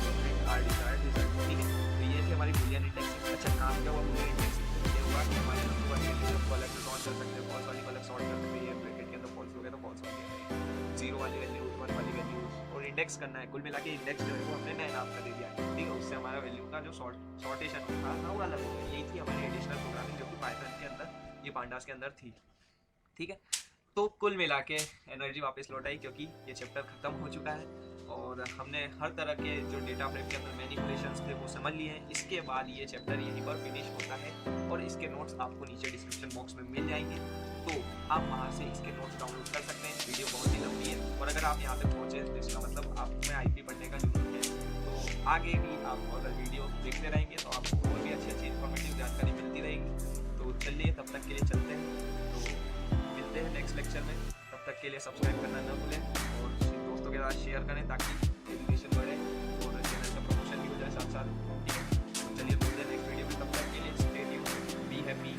Speaker 1: ठीक है, तो ये थी हमारी बूलियन इंडेक्सिंग। अच्छा काम क्या हुआ बूलियन इंडेक्सिंग, ये हुआ कि हमारे नंबर वाली वैल्यू को अलग से सॉर्ट कर सकते हैं, फॉल्स वाली को अलग सॉर्ट कर सकते हैं। ये ब्रैकेट के अंदर फॉल्स हो गया तो फॉल्स वाली है, 0 वाली वैल्यू 1 वाली वैल्यू और इंडेक्स करना है। कुल मिला के इंडेक्स जो है वो हमने नए नाम का दे दिया है। ठीक है, उससे हमारा वैल्यू का जो सॉर्टेशन होता है वो अलग हो गया। यही थी हमारी एडिशनल प्रोग्रामिंग जो कि पाइथन के अंदर ये पांडास के अंदर थी। ठीक है, तो कुल मिला के एनर्जी वापस लौट आई क्योंकि ये चैप्टर खत्म हो चुका है और हमने हर तरह के जो डेटा फ्रेम के अंदर मैनिपुलेशंस थे वो समझ लिए हैं। इसके बाद ये चैप्टर यहीं पर फिनिश होता है और इसके नोट्स आपको नीचे डिस्क्रिप्शन बॉक्स में मिल जाएंगे, तो आप वहाँ से इसके नोट्स डाउनलोड कर सकते हैं। वीडियो बहुत ही लंबी है और अगर आप यहाँ तक पहुँचे तो इसका मतलब आप में IP पढ़ने का जरूरत है, तो आगे भी आप अगर वीडियो देखते रहेंगे तो आपको और भी अच्छी इन्फॉर्मेटिव जानकारी मिलती रहेगी। तो चलिए तब तक के लिए चलते हैं, तो मिलते हैं नेक्स्ट लेक्चर में। तब तक के लिए सब्सक्राइब करना न भूलें और दोस्तों के साथ शेयर करें ताकि एजुकेशन बढ़े और चैनल का प्रमोशन भी हो जाए साथ साथ। ठीक है, तो चलिए मिलते हैं नेक्स्ट वीडियो में, तब तक के लिए स्टे ट्यून्ड, बी हैप्पी।